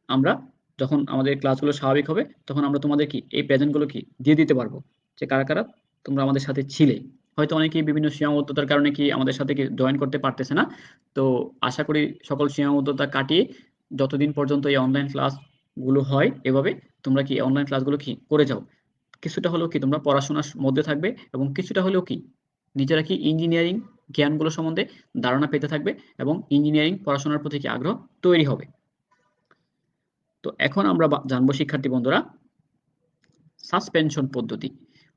আমরা যখন আমাদের ক্লাসগুলো স্বাভাবিক হবে তখন আমরা তোমাদের কি এই প্রেজেন্টগুলো কি দিয়ে দিতে পারবো যে কারা কারা তোমরা আমাদের সাথে ছিলে। হয়তো অনেকেই বিভিন্ন সীমাবদ্ধতার কারণে কি আমাদের সাথে কি জয়েন করতে পারতেছে না। তো আশা করি সকল সীমাবদ্ধতা কাটিয়ে যতদিন পর্যন্ত এই অনলাইন ক্লাসগুলো হয় এভাবে তোমরা কি অনলাইন ক্লাসগুলো কি করে যাও। কিছুটা হলেও কি তোমরা পড়াশোনার মধ্যে থাকবে এবং কিছুটা হলেও কি নিজেরা কি ইঞ্জিনিয়ারিং জ্ঞানগুলো সম্বন্ধে ধারণা পেতে থাকবে এবং ইঞ্জিনিয়ারিং পড়াশোনার প্রতি কি আগ্রহ তৈরি হবে। তো এখন আমরা জানবো শিক্ষার্থী বন্ধুরা সাসপেনশন পদ্ধতি,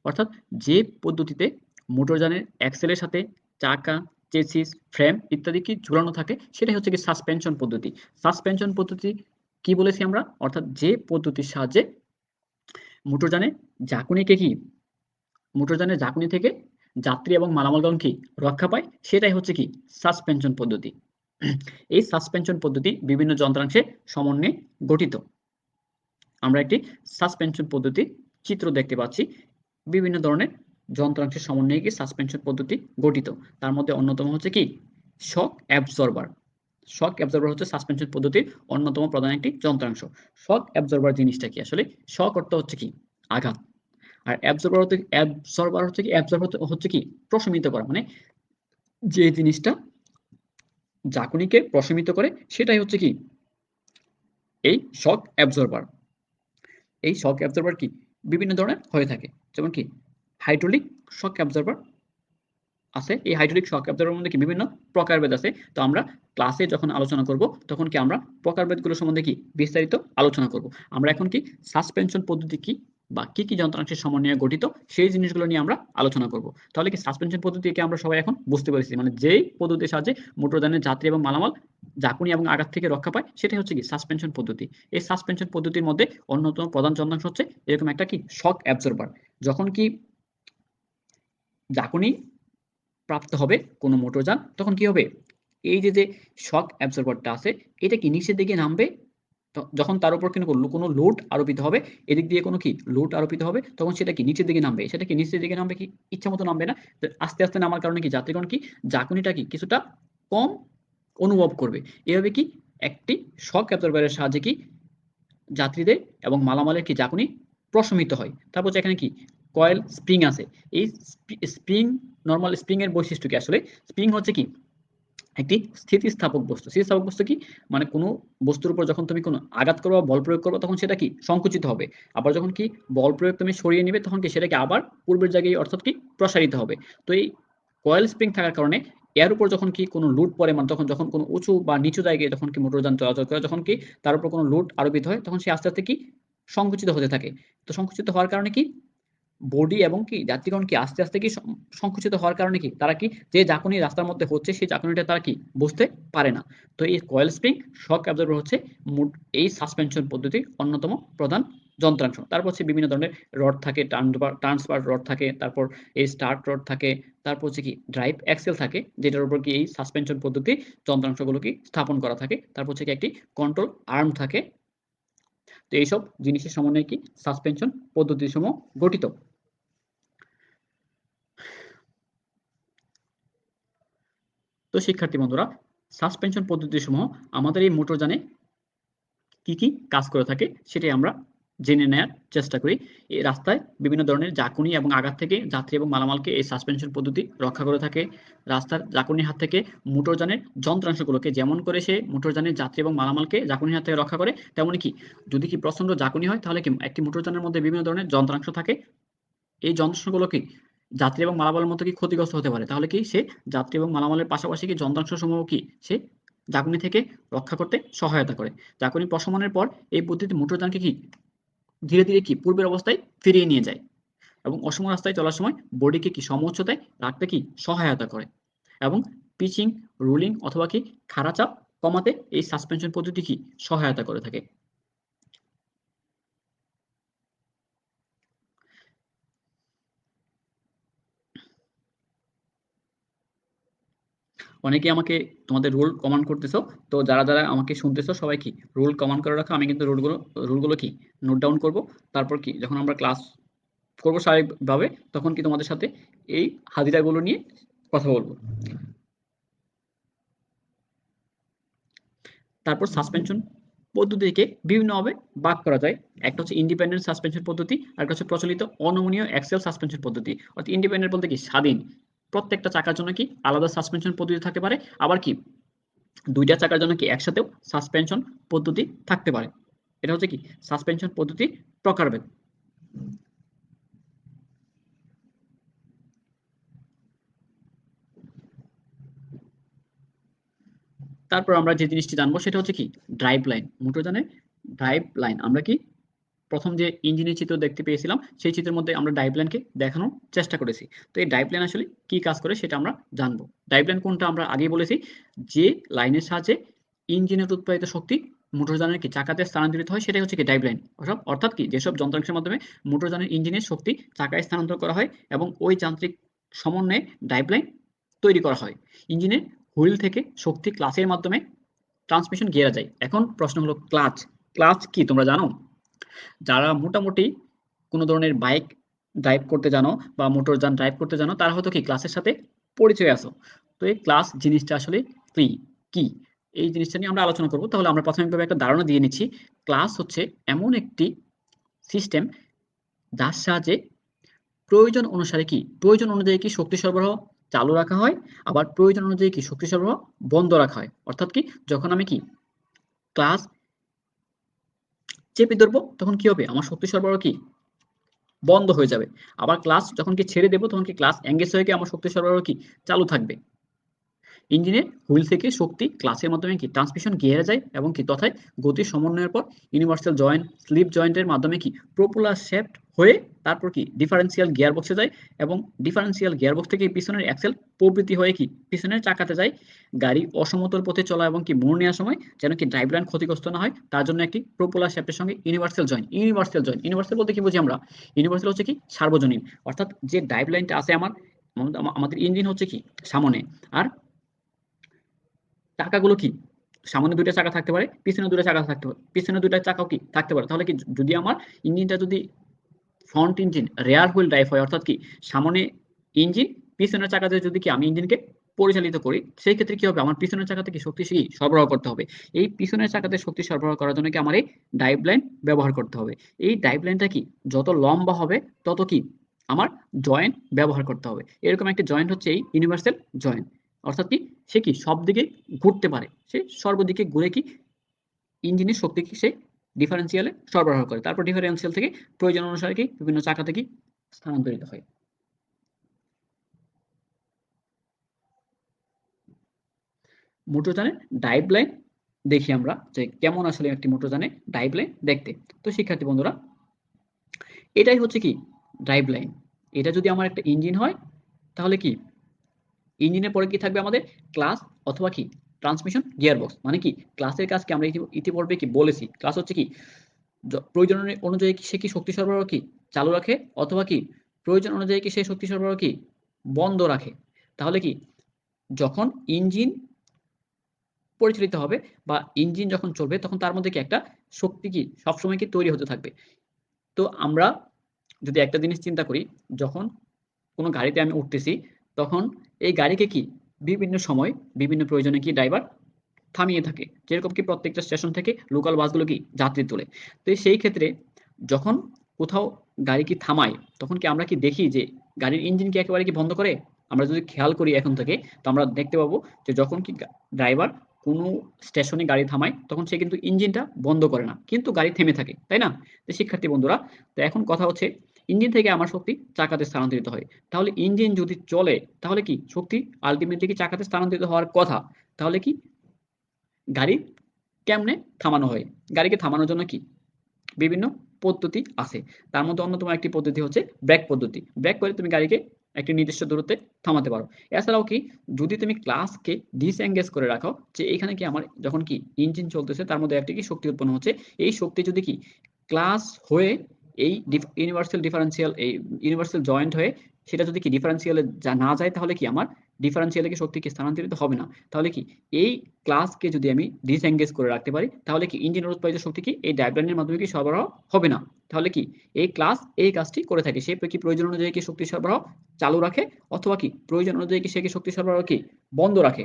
অর্থাৎ যে পদ্ধতিতে মোটরযানের অ্যাক্সেলের সাথে চাকা, চেসিস, ফ্রেম ইত্যাদি কি ঝুলানো থাকে সেটাই হচ্ছে কি সাসপেনশন পদ্ধতি। সাসপেনশন পদ্ধতি কি বলেছি আমরা, অর্থাৎ যে পদ্ধতির সাহায্যে মোটরযানের ঝাঁকুনিকে কি মোটরযানের ঝাঁকুনি থেকে যাত্রী এবং মালামালগণ কি রক্ষা পায় সেটাই হচ্ছে কি সাসপেনশন পদ্ধতি। এই সাসপেনশন পদ্ধতি বিভিন্ন যন্ত্রাংশে সমন্বয়ে গঠিত। আমরা একটি সাসপেনশন পদ্ধতির চিত্র দেখতে পাচ্ছি। বিভিন্ন ধরনের যন্ত্রাংশের সমন্বয়ে কি সাসপেনশন পদ্ধতি গঠিত। তার মধ্যে অন্যতম হচ্ছে কি শক অ্যাবজর্বার। শক অ্যাবজর্বার হচ্ছে সাসপেনশন পদ্ধতির অন্যতম প্রধান একটি যন্ত্রাংশ। শক অ্যাবজর্বার জিনিসটা কি আসলে, শক অর্থ হচ্ছে কি আঘাত, আর অ্যাবজর্বার হচ্ছে কি প্রশমিত করা, মানে যে জিনিসটা ঝাঁকুনিকে প্রশমিত করে সেটাই হচ্ছে কি এই শক অ্যাবজর্বার। এই শক অ্যাবজর্বার কি বিভিন্ন ধরনের হয়ে থাকে, যেমন কি হাইড্রোলিক শক অ্যাবজর্বার আছে। এই হাইড্রোলিক শক অ্যাবজর্বার মধ্যে কি বিভিন্ন প্রকারভেদ আছে। তো আমরা ক্লাসে যখন আলোচনা করব তখন কি আমরা প্রকারভেদগুলো সম্বন্ধে কি বিস্তারিত আলোচনা করব। আমরা এখন কি সাসপেনশন পদ্ধতি কি বা কি কি যন্ত্রাংশের সমন্বয়ে গঠিত সেই জিনিসগুলো নিয়ে আমরা আলোচনা করব। তাহলে কি সাসপেনশন পদ্ধতিকে আমরা সবাই এখন বুঝতে পেরেছি, মানে যেই পদ্ধতির সাহায্যে মোটরযানের যাত্রী এবং মালামাল ঝাঁকুনি এবং আঘাত থেকে রক্ষা পায় সেটাই হচ্ছে কি সাসপেনশন পদ্ধতি। এই সাসপেনশন পদ্ধতির মধ্যে অন্যতম প্রধান যন্ত্রাংশ হচ্ছে এরকম একটা কি শক অ্যাবজর্বার। যখন কি ঝাঁকুনি প্রাপ্ত হবে কোনো মোটরযান তখন কি হবে, এই যে শক অ্যাবজর্বারটা আছে এটা কি নিচের দিকে নামবে। যখন তার উপর কিন্তু কোনো লোড আরোপিত হবে, এদিক দিয়ে কোনো কি লোড আরোপিত হবে তখন সেটা কি নিচের দিকে নামবে। সেটা কি নিচের দিকে নামবে কি ইচ্ছা মতো নামবে না, আস্তে আস্তে নামার কারণে কি যাত্রীগণ কি ঝাঁকুনিটা কি কিছুটা কম অনুভব করবে। এভাবে কি একটি শক অ্যাবজর্বারের সাহায্যে কি যাত্রীদের এবং মালামালের কি ঝাঁকুনি প্রশমিত হয়। তারপর এখানে কি কয়েল স্প্রিং আছে। এই স্প্রিং নরমাল স্প্রিং এর বৈশিষ্ট্য কি আসলে, স্প্রিং হচ্ছে কি একটি স্থিতিস্থাপক বস্তু। স্থিতিস্থাপক বস্তু কি মানে কোনো বস্তুর উপর যখন তুমি কোনো আঘাত করবা বল প্রয়োগ করবা তখন সেটা কি সংকুচিত হবে, আবার যখন কি বল প্রয়োগ তুমি সরিয়ে নিবে তখন কি সেটাকে আবার পূর্বের জায়গায় অর্থাৎ কি প্রসারিত হবে। তো এই কয়েল স্প্রিং থাকার কারণে এর উপর যখন কি কোনো লোড পড়ে, মানে যখন কোনো উঁচু বা নিচু জায়গায় যখন কি মোটরযান চলাচল করে যখন কি তার উপর কোনো লোড আরোপিত হয় তখন সে আস্তে আস্তে কি সংকুচিত হতে থাকে। তো সংকুচিত হওয়ার কারণে কি বডি এবং কি যাত্রীগণ কি আস্তে আস্তে কি সংকুচিত হওয়ার কারণে কি তারা কি যে ঝাঁকুনি রাস্তার মধ্যে হচ্ছে সেই ঝাঁকুনিটা তারা কি বুঝতে পারে না। তো এই কয়েল স্প্রিং শক অ্যাবজর্বার হচ্ছে এই সাসপেনশন পদ্ধতির অন্যতম প্রধান যন্ত্রাংশ। তারপর হচ্ছে বিভিন্ন ধরনের রড থাকে, ট্রান্সফার রড থাকে, তারপর এই স্টার্ট রড থাকে, তারপর হচ্ছে কি ড্রাইভ অ্যাক্সেল থাকে যেটার উপর কি এই সাসপেনশন পদ্ধতির যন্ত্রাংশগুলো কি স্থাপন করা থাকে। তারপর হচ্ছে কি একটি কন্ট্রোল আর্ম থাকে। তো এইসব জিনিসের সমন্বয়ে কি সাসপেনশন পদ্ধতিসমূহ গঠিত। তো শিক্ষার্থী বন্ধুরা, সাসপেনশন পদ্ধতিসমূহ আমাদের এই মোটরযানে কি কি কাজ করে থাকে সেটাই আমরা জেনে নেয়ার চেষ্টা করি। এই রাস্তায় বিভিন্ন ধরনের ঝাঁকুনি এবং আঘাত থেকে যাত্রী এবং মালামালকে এই সাসপেনশন পদ্ধতি রক্ষা করে থাকে। রাস্তার ঝাঁকুনির হাত থেকে মোটরযানের যন্ত্রাংশগুলোকে যেমন করে সে মোটরযানের যাত্রী এবং মালামালকে ঝাঁকুনির হাত থেকে রক্ষা করে, তেমনি কি যদি কি প্রচন্ড ঝাঁকুনি হয় তাহলে কি একটি মোটরযানের মধ্যে বিভিন্ন ধরনের যন্ত্রাংশ থাকে। এই যন্ত্রাংশগুলো কি যাত্রী এবং মালামালের মতো কি ক্ষতিগ্রস্ত হতে পারে, তাহলে কি সে যাত্রী এবং মালামালের পাশাপাশি কি যন্ত্রাংশসমূহ কি সে ঝাঁকুনি থেকে রক্ষা করতে সহায়তা করে। ঝাঁকুনি প্রশমনের পর এই পদ্ধতি মোটরযানকে কি ধীরে ধীরে কি পূর্বের অবস্থায় ফিরিয়ে নিয়ে যায় এবং অসম রাস্তায় চলার সময় বডিকে কি সম উচ্চতায় রাখতে কি সহায়তা করে এবং পিচিং, রুলিং অথবা কি খাড়া চাপ কমাতে এই সাসপেনশন পদ্ধতি কি সহায়তা করে থাকে। অনেকে আমাকে তোমাদের রুল কমান্ড করতেছো। তো যারা যারা আমাকে শুনতেছো সবাই কি রুল কমান্ড করে রাখো। আমি কিন্তু রুলগুলো কি নোট ডাউন করব। তারপর কি যখন আমরা ক্লাস করবো স্বাভাবিকভাবে তখন কি তোমাদের সাথে এই হাজিরাগুলো নিয়ে কথা বলবো। তারপর সাসপেনশন পদ্ধতিকে বিভিন্নভাবে ভাগ করা যায়। একটা হচ্ছে ইন্ডিপেন্ডেন্ট সাসপেনশন পদ্ধতি, আর একটা হচ্ছে প্রচলিত অনমনীয় অ্যাক্সিয়াল সাসপেনশন পদ্ধতি। অর্থাৎ ইন্ডিপেন্ডেন্ট বলতে কি স্বাধীন, প্রত্যেকটা চাকার জন্য কি আলাদা সাসপেনশন পদ্ধতি থাকতে পারে, আবার কি দুইটা চাকার জন্য কি একসাথেও সাসপেনশন পদ্ধতি থাকতে পারে। এটা হচ্ছে কি সাসপেনশন পদ্ধতি প্রকারভেদ। তারপর আমরা যে জিনিসটি জানবো সেটা হচ্ছে কি ড্রাইভ লাইন। মোটরযানের ড্রাইভ লাইন আমরা কি প্রথম যে ইঞ্জিনের চিত্র দেখতে পেয়েছিলাম সেই চিত্রের মধ্যে আমরা ড্রাইভ লাইনকে দেখানোর চেষ্টা করেছি। তো এই ড্রাইভ লাইন আসলে কি কাজ করে সেটা আমরা জানবো। ড্রাইভ লাইন কোনটা আমরা আগেই বলেছি, যে লাইনের সাহায্যে ইঞ্জিনের উৎপাদিত শক্তি মোটরযানের কি চাকাতে স্থানান্তরিত হয় সেটাই হচ্ছে কি ড্রাইভ লাইন। অর্থাৎ কি যেসব যন্ত্রাংশের মাধ্যমে মোটরযানের ইঞ্জিনের শক্তি চাকায় স্থানান্তর করা হয় এবং ওই যান্ত্রিক সমন্বয়ে ড্রাইভ লাইন তৈরি করা হয়। ইঞ্জিনের হুইল থেকে শক্তি ক্লাচের মাধ্যমে ট্রান্সমিশন গিয়ারে যায়। এখন প্রশ্ন হলো ক্লাচ। ক্লাচ কি তোমরা জানো? যারা মোটামুটি কোনো ধরনের বাইক ড্রাইভ করতে জানো বা মোটরযান ড্রাইভ করতে জানো তারা হয়তো কি ক্লাসের সাথে পরিচয় আছো। তো এই ক্লাস জিনিসটা আসলে কি কি এই জিনিসটা নিয়ে আমরা আলোচনা করব। তাহলে আমরা প্রাথমিকভাবে একটা ধারণা দিয়ে নিচ্ছি। ক্লাস হচ্ছে এমন একটি সিস্টেম যার সাহায্যে প্রয়োজন অনুযায়ী কি শক্তি সরবরাহ চালু রাখা হয়, আবার প্রয়োজন অনুযায়ী কি শক্তি সরবরাহ বন্ধ রাখা হয়। অর্থাৎ কি যখন আমি কি ক্লাস চেপে ধরবো তখন কি হবে, আমার শক্তি সরবরাহ কি বন্ধ হয়ে যাবে। আবার ক্লাস যখন কি ছেড়ে দেবো তখন কি ক্লাস এঙ্গেজ হয়ে গিয়ে আমার শক্তি সরবরাহ কি চালু থাকবে। ইঞ্জিনের হুইল থেকে শক্তি ক্লাসের মাধ্যমে কি ট্রান্সমিশন গিয়ারে যায় এবং কি তথায় গতির সমন্বয়ের পর ইউনিভার্সাল জয়েন্ট স্লিপ জয়েন্টের মাধ্যমে কি প্রপুলার শেফট হয়ে তারপর কি ডিফারেন্সিয়াল গিয়ার বক্সে যায় এবং ডিফারেন্সিয়াল গিয়ার বক্স থেকে পিছনের অ্যাক্সেল প্রবৃত্তি হয়ে কি পিছনের চাকাতে যায়। গাড়ি অসমতল পথে চলা এবং কি মোড় নেওয়ার সময় যেন কি ড্রাইভ লাইন ক্ষতিগ্রস্ত না হয় তার জন্য একটি প্রপুলার শেফটের সঙ্গে ইউনিভার্সাল বলতে কি বুঝি আমরা, ইউনিভার্সাল হচ্ছে কি সার্বজনীন। অর্থাৎ যে ড্রাইভ লাইনটা আছে আমাদের ইঞ্জিন হচ্ছে কি সামনে, আর চাকাগুলো কি সামনে দুইটা চাকা থাকতে পারে, পিছনে দুটো চাকা থাকতে পারে, পিছনে দুইটা চাকাও কি থাকতে পারে। তাহলে কি যদি আমার ইঞ্জিনটা যদি front engine rare wheel drive হয় অর্থাৎ কি সামনে ইঞ্জিন পিছনের চাকাতে যদি কি আমি ইঞ্জিনকে পরিচালিত করি সেই ক্ষেত্রে কি হবে, আমার পিছনের চাকা থেকে শক্তি সরবরাহ করতে হবে। এই পিছনের চাকাতে শক্তি সরবরাহ করার জন্য কি আমার এই ড্রাইভ লাইন ব্যবহার করতে হবে। এই ড্রাইভ লাইনটা কি যত লম্বা হবে তত কি আমার জয়েন্ট ব্যবহার করতে হবে। এরকম একটা জয়েন্ট হচ্ছে এই ইউনিভার্সাল জয়েন্ট। অর্থাৎ কি সে কি সব দিকে ঘুরতে পারে, সে সর্বদিকে ঘুরে কি ইঞ্জিনের শক্তিকে সে ডিফারেন্সিয়ালে সরবরাহ করে। তারপর ডিফারেন্সিয়াল থেকে প্রয়োজন অনুসারে কি বিভিন্ন চাকা থেকে স্থানান্তরিত হয়। মোটরযানের ড্রাইভ লাইন দেখি আমরা যে কেমন আসলে একটি মোটরযানের ড্রাইভ লাইন দেখতে। তো শিক্ষার্থী বন্ধুরা, এটাই হচ্ছে কি ড্রাইভ লাইন। এটা যদি আমার একটা ইঞ্জিন হয় তাহলে কি ইঞ্জিনের পরে কি থাকবে আমাদের ক্লাস অথবা কি ট্রান্সমিশন গিয়ারবক্স। মানে কি ক্লাসের কাজকে আমরা ইতিপূর্বে কি বলেছি, ক্লাস হচ্ছে কি প্রয়োজন অনুযায়ী সে কি শক্তি সরবরাহ কি চালু রাখে অথবা কি প্রয়োজন অনুযায়ী কি সে শক্তি সরবরাহ কি বন্ধ রাখে। তাহলে কি যখন ইঞ্জিন পরিচালিত হবে বা ইঞ্জিন যখন চলবে তখন তার মধ্যে কি একটা শক্তি কি সবসময় কি তৈরি হতে থাকবে। তো আমরা যদি একটা জিনিস চিন্তা করি, যখন কোনো গাড়িতে আমি উঠতেছি তখন এই গাড়িকে কি বিভিন্ন সময় বিভিন্ন প্রয়োজনে কি ড্রাইভার থামিয়ে থাকে। যেরকম কি প্রত্যেকটা স্টেশন থেকে লোকাল বাসগুলো কি যাত্রী তোলে। তো সেই ক্ষেত্রে যখন কোথাও গাড়ি কি থামায় তখন কি আমরা কি দেখি যে গাড়ির ইঞ্জিন কি একেবারে কি বন্ধ করে? আমরা যদি খেয়াল করি এখন থেকে তো আমরা দেখতে পাবো যে যখন কি ড্রাইভার কোনো স্টেশনে গাড়ি থামায় তখন সে কিন্তু ইঞ্জিনটা বন্ধ করে না, কিন্তু গাড়ি থেমে থাকে, তাই না? তো শিক্ষার্থী বন্ধুরা, তো এখন কথা হচ্ছে ইঞ্জিন থেকে আমার শক্তি চাকাতে স্থানান্তরিত হয়। তাহলে ইঞ্জিন যদি চলে তাহলে কি শক্তি আলটিমেটলি কি চাকাতে স্থানান্তরিত হওয়ার কথা। তাহলে কি গাড়ি কেমনে থামানো হয়? গাড়িকে থামানোর জন্য কি বিভিন্ন পদ্ধতি আছে। তার মধ্যে অন্যতম একটি পদ্ধতি হচ্ছে ব্রেক পদ্ধতি। ব্রেক করে তুমি গাড়িকে একটি নির্দিষ্ট দূরত্বে থামাতে পারো। এছাড়াও কি যদি তুমি ক্লাসকে ডিসএনগেজ করে রাখো যে এখানে কি আমার যখন কি ইঞ্জিন চলতেছে তার মধ্যে একটি কি শক্তি উৎপন্ন হচ্ছে। এই শক্তি যদি কি ক্লাস হয়ে এই ইউনিভার্সাল ডিফারেনশিয়াল এই ইউনিভার্সাল জয়েন্ট হয়ে সেটা যদি কি ডিফারেনশিয়ালে না যায় তাহলে কি আমার ডিফারেনশিয়ালে কি শক্তি কি স্থানান্তরিত হবে না। তাহলে কি এই ক্লাসকে যদি আমি ডিসএনগেজ করে রাখতে পারি তাহলে কি ইঞ্জিনের উৎপাদিত শক্তি কি এই ডায়াগ্রামের মাধ্যমে কি সরবরাহ হবে না। তাহলে কি এই ক্লাস এই কাজটি করে থাকে, সে কি প্রয়োজন অনুযায়ী কি শক্তি সরবরাহ চালু রাখে অথবা কি প্রয়োজন অনুযায়ী কি সে কি শক্তি সরবরাহ কি বন্ধ রাখে।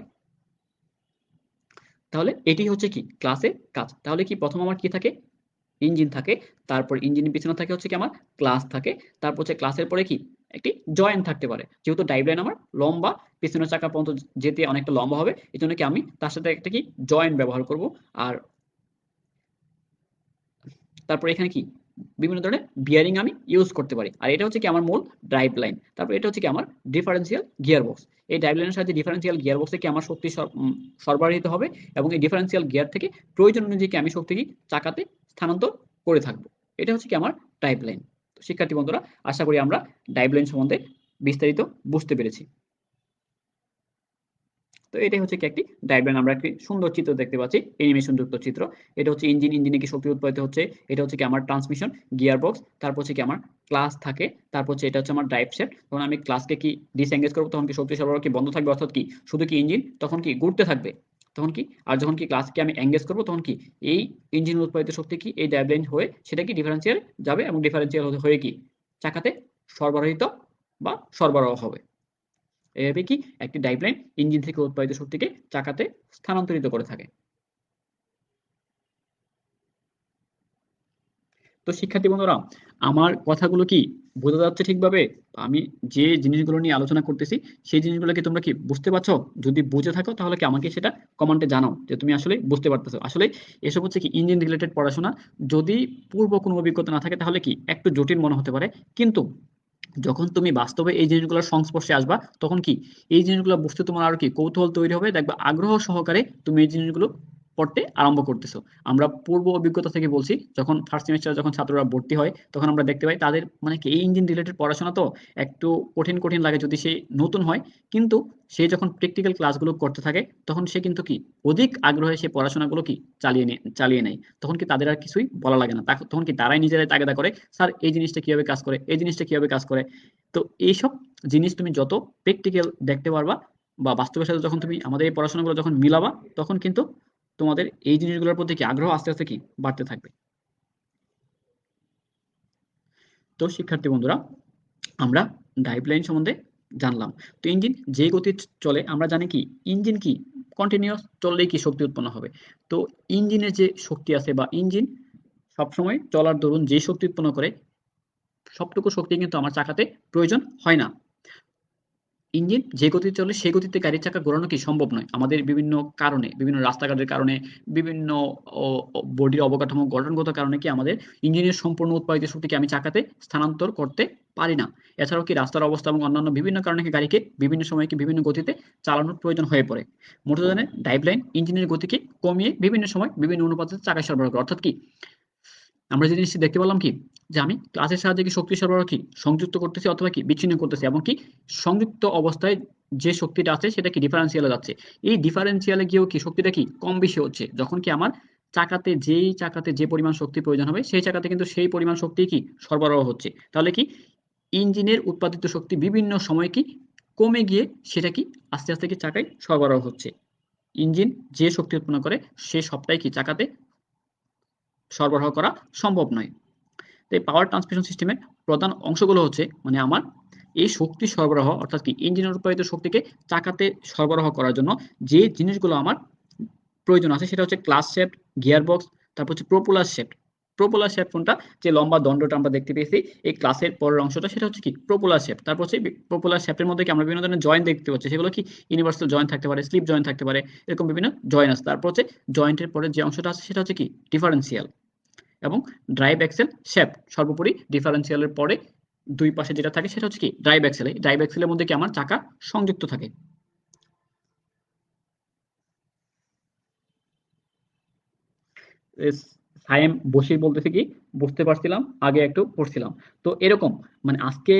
তাহলে এটি হচ্ছে কি ক্লাসের কাজ। তাহলে কি প্রথম আমার কি থাকে ইঞ্জিন থাকে, তারপর ইঞ্জিনের পিছনে থাকে হচ্ছে কি আমার ক্লাস থাকে, তারপর হচ্ছে ক্লাসের পরে কি একটি জয়েন্ট থাকতে পারে। যেহেতু ড্রাইভ লাইন আমার লম্বা, পিছনের চাকা পর্যন্ত যেতে অনেকটা লম্বা হবে, এই জন্য কি আমি তার সাথে একটা কি জয়েন্ট ব্যবহার করব। আর তারপর এখানে কি বিভিন্ন ধরনের বিয়ারিং আমি ইউজ করতে পারি। আর এটা হচ্ছে কি আমার মূল ড্রাইভ লাইন। তারপর এটা হচ্ছে কি আমার ডিফারেন্সিয়াল গিয়ার বক্স। এই ড্রাইভ লাইনের সাহায্যে ডিফারেন্সিয়াল গিয়ার বক্সে কি আমার শক্তি সরবরাহিত হবে এবং এই ডিফারেন্সিয়াল গিয়ার থেকে প্রয়োজন অনুযায়ী কি আমি শক্তি কি চাকাতে স্থানান্তর করে থাকবো। এটা হচ্ছে কি আমার ড্রাইভ লাইন। তো শিক্ষার্থী বন্ধুরা, আশা করি আমরা ড্রাইভ লাইন সম্বন্ধে বিস্তারিত বুঝতে পেরেছি। তো এটাই হচ্ছে কি একটি ডায়াগ্রাম, আমরা একটি সুন্দর চিত্র দেখতে পাচ্ছি, অ্যানিমেশন যুক্ত চিত্র। এটা হচ্ছে ইঞ্জিন, ইঞ্জিনে কি শক্তি উৎপাদিত হচ্ছে, এটা হচ্ছে কি আমার ট্রান্সমিশন গিয়ার বক্স, তারপর হচ্ছে কি আমার ক্লাস থাকে, তারপর হচ্ছে এটা হচ্ছে আমার ড্রাইভ শ্যাফট। যখন আমি ক্লাসকে কি ডিসএঙ্গেজ করবো তখন কি শক্তি সরবরাহ কি বন্ধ থাকবে, অর্থাৎ কি শুধু কি ইঞ্জিন তখন কি ঘুরতে থাকবে তখন কি। আর যখন কি ক্লাসকে আমি এঙ্গেজ করবো তখন কি এই ইঞ্জিন উৎপাদিত শক্তি কি এই ডায়াগ্রাম হয়ে সেটা কি ডিফারেন্সিয়াল যাবে এবং ডিফারেন্সিয়াল হয়ে কি চাকাতে সরবরাহিত বা সরবরাহ হবে। এভাবে কি একটি ড্রাইভ লাইন ইঞ্জিন থেকে উৎপাদিত শক্তিকে চাকাতে স্থানান্তরিত করে থাকে। তো শিক্ষার্থী বন্ধুরা, আমার কথাগুলো কি বোঝা যাচ্ছে ঠিকভাবে? আমি যে জিনিসগুলো নিয়ে আলোচনা করতেছি সেই জিনিসগুলো কি তোমরা কি বুঝতে পারছো? যদি বুঝে থাকো তাহলে কি আমাকে সেটা কমেন্টে জানাও যে তুমি আসলে বুঝতে পারতেছো। আসলে এসব হচ্ছে কি ইঞ্জিন রিলেটেড পড়াশোনা। যদি পূর্ব কোনো অভিজ্ঞতা না থাকে তাহলে কি একটু জটিল মনে হতে পারে, কিন্তু যখন তুমি বাস্তবে এই জিনিসগুলোর সংস্পর্শে আসবা তখন কি এই জিনিসগুলো বুঝতে তোমার আরো কি কৌতূহল তৈরি হবে, দেখবা আগ্রহ সহকারে তুমি এই জিনিসগুলো পড়তে আরম্ভ করতেছো। আমরা পূর্ব অভিজ্ঞতা থেকে বলছি, যখন ফার্স্ট সেমিস্টারে যখন ছাত্ররা ভর্তি হয় তখন আমরা দেখতে পাই তাদের মানে কি এই ইঞ্জিন রিলেটেড পড়াশোনা তো একটু কঠিন কঠিন লাগে যদি সে নতুন হয়, কিন্তু সে যখন প্র্যাকটিক্যাল ক্লাসগুলো করতে থাকে তখন সে কিন্তু কি অধিক আগ্রহে সে পড়াশোনাগুলো কি চালিয়ে নেয়। তখন কি তাদের আর কিছুই বলা লাগে না, তখন কি তারাই নিজেরাই তাগিদা করে স্যার এই জিনিসটা কিভাবে কাজ করে, এই জিনিসটা কিভাবে কাজ করে। তো এইসব জিনিস তুমি যত প্র্যাকটিক্যাল দেখতে পারবা বা বাস্তবের সাথে যখন তুমি আমাদের এই পড়াশোনাগুলো যখন মিলাবা তখন কিন্তু তোমাদের এই জিনিসগুলোর প্রতি কি আগ্রহ আস্তে আস্তে কি বাড়তে থাকবে। তো শিক্ষার্থী বন্ধুরা, আমরা ড্রাইভ লাইন সম্বন্ধে জানলাম। তো ইঞ্জিন যে গতি চলে আমরা জানি কি ইঞ্জিন কি কন্টিনিউয়াস চললেই কি শক্তি উৎপন্ন হবে। তো ইঞ্জিনের যে শক্তি আছে বা ইঞ্জিন সবসময় চলার দরুন যে শক্তি উৎপন্ন করে সবটুকু শক্তি কিন্তু আমার চাকাতে প্রয়োজন হয় না। ইঞ্জিন যে গতিতে চলে সেই গতিতে গাড়ির চাকা ঘোরানো কি সম্ভব নয়। আমাদের বিভিন্ন কারণে, বিভিন্ন রাস্তাঘাটের কারণে, বিভিন্ন বডির অবকাঠামো গঠনগত কারণে কি আমাদের ইঞ্জিনের সম্পূর্ণ উৎপাদিত শক্তিকে আমি চাকাতে স্থানান্তর করতে পারি না। এছাড়াও কি রাস্তার অবস্থা এবং অন্যান্য বিভিন্ন কারণে কি গাড়িকে বিভিন্ন সময় কি বিভিন্ন গতিতে চালানোর প্রয়োজন হয়ে পড়ে। মোটরযানের ড্রাইভ লাইন ইঞ্জিনের গতিকে কমিয়ে বিভিন্ন সময় বিভিন্ন অনুপাতে চাকা সরবরাহ করে, অর্থাৎ কি আমরা যে জিনিসটি দেখতে পেলাম কি, যে আমি ক্লাসের সাহায্যে কি শক্তি সরবরাহ কি সংযুক্ত করতেছি অথবা কি বিচ্ছিন্ন করতেছি, এবং কি সংযুক্ত অবস্থায় যে শক্তিটা আছে সেটা কি ডিফারেন্সিয়ালে যাচ্ছে। এই ডিফারেন্সিয়ালে গিয়েও কি শক্তিটা কি কম বেশি হচ্ছে, যখন কি আমার চাকাতে যে পরিমাণ শক্তি প্রয়োজন হবে সেই চাকাতে কিন্তু সেই পরিমাণ শক্তি কি সরবরাহ হচ্ছে। তাহলে কি ইঞ্জিনের উৎপাদিত শক্তি বিভিন্ন সময় কি কমে গিয়ে সেটা কি আস্তে আস্তে কি চাকায় সরবরাহ হচ্ছে। ইঞ্জিন যে শক্তি উৎপন্ন করে সে সবটাই কি চাকাতে সরবরাহ করা সম্ভব নয়। তো এই পাওয়ার ট্রান্সমিশন সিস্টেমের প্রধান অংশগুলো হচ্ছে মানে আমার এই শক্তি সরবরাহ অর্থাৎ কি ইঞ্জিনের উৎপাদিত শক্তিকে চাকাতে সরবরাহ করার জন্য যে জিনিসগুলো আমার প্রয়োজন আছে সেটা হচ্ছে ক্লাচ শ্যাফট, গিয়ার বক্স, তারপর হচ্ছে প্রোপেলার শ্যাফট। প্রোপেলার শ্যাফট কোনটা, যে লম্বা দণ্ডটা আমরা দেখতে পেয়েছি এই ক্লাসের পরের অংশটা সেটা হচ্ছে কি প্রোপেলার শ্যাফট। তারপর হচ্ছে প্রোপেলার শ্যাফটের মধ্যে কি আমরা বিভিন্ন ধরনের জয়েন্ট দেখতে পাচ্ছি, সেগুলো কি ইউনিভার্সাল জয়েন্ট থাকতে পারে, স্লিপ জয়েন্ট থাকতে পারে, এরকম বিভিন্ন জয়েন্ট আছে। তারপর হচ্ছে জয়েন্টের পরে যে অংশটা আছে সেটা হচ্ছে কি ডিফারেন্সিয়াল, এবং ড্রাইভ অ্যাক্সেল শ্যাফট। সর্বোপরি ডিফারেন্সিয়ালের পরে দুই পাশে যেটা থাকে সেটা হচ্ছে কি ড্রাইভ অ্যাক্সেল। এই ড্রাইভ অ্যাক্সেলের মধ্যে কি আমার চাকা সংযুক্ত থাকে। সায়েম বসেই বলতেছে কি বুঝতে পারছিলাম, আগে একটু পড়ছিলাম। তো এরকম মানে আজকে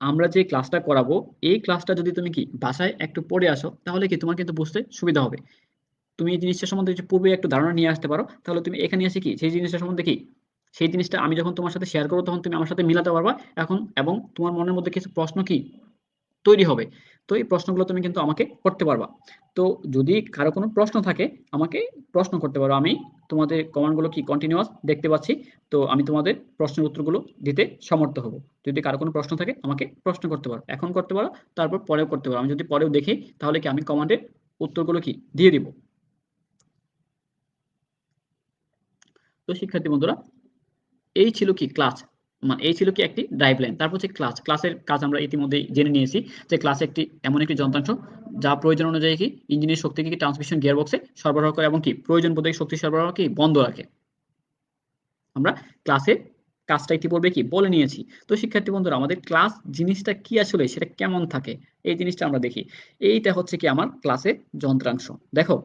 আমরা যে ক্লাসটা করাবো এই ক্লাসটা যদি তুমি কি বাসায় একটু পড়ে আসো তাহলে কি তোমার কিন্তু বুঝতে সুবিধা হবে। তুমি এই জিনিসটা সম্বন্ধে যে পূর্বে একটু ধারণা নিয়ে আসতে পারো, তাহলে তুমি এখানে এসে কি সেই জিনিসটা সম্বন্ধে কি সেই জিনিসটা আমি যখন তোমার সাথে শেয়ার করবো তখন তুমি আমার সাথে মিলাতে পারবা এখন, এবং তোমার মনের মধ্যে কিছু প্রশ্ন কি তৈরি হবে। তো এই প্রশ্নগুলো তুমি কিন্তু আমাকে করতে পারবা। তো যদি কারো কোনো প্রশ্ন থাকে আমাকে প্রশ্ন করতে পারো, আমি তোমাদের কমেন্টগুলো কি কন্টিনিউয়াস দেখতে পাচ্ছি। তো আমি তোমাদের প্রশ্নের উত্তরগুলো দিতে সমর্থ হব। যদি কারো কোনো প্রশ্ন থাকে আমাকে প্রশ্ন করতে পারো, এখন করতে পারো, তারপর পরেও করতে পারো। আমি যদি পরেও দেখি তাহলে কি আমি কমেন্টের উত্তরগুলো কি দিয়ে দিব। তো শিক্ষার্থী বন্ধুরা, এই ছিল কি ক্লাস, মানে এই ছিল কি একটি ড্রাইভ লাইন। তারপর হচ্ছে ক্লাসের কাজ আমরা ইতিমধ্যেই জেনে নিয়েছি যে ক্লাস একটি এমন একটি যন্ত্রাংশ যা প্রয়োজন অনুযায়ী কি ইঞ্জিনের শক্তিকে কি ট্রান্সমিশন গিয়ারবক্সে সরবরাহ করে এবং কি প্রয়োজন বোধে শক্তি সরবরাহ কি বন্ধ রাখে। আমরা ক্লাসের কাজটা ইতিপূর্বে কি বলে নিয়েছি। তো শিক্ষার্থী বন্ধুরা, আমাদের ক্লাস জিনিসটা কি আসলে সেটা কেমন থাকে এই জিনিসটা আমরা দেখি। এইটা হচ্ছে কি আমার ক্লাসের যন্ত্রাংশ। দেখো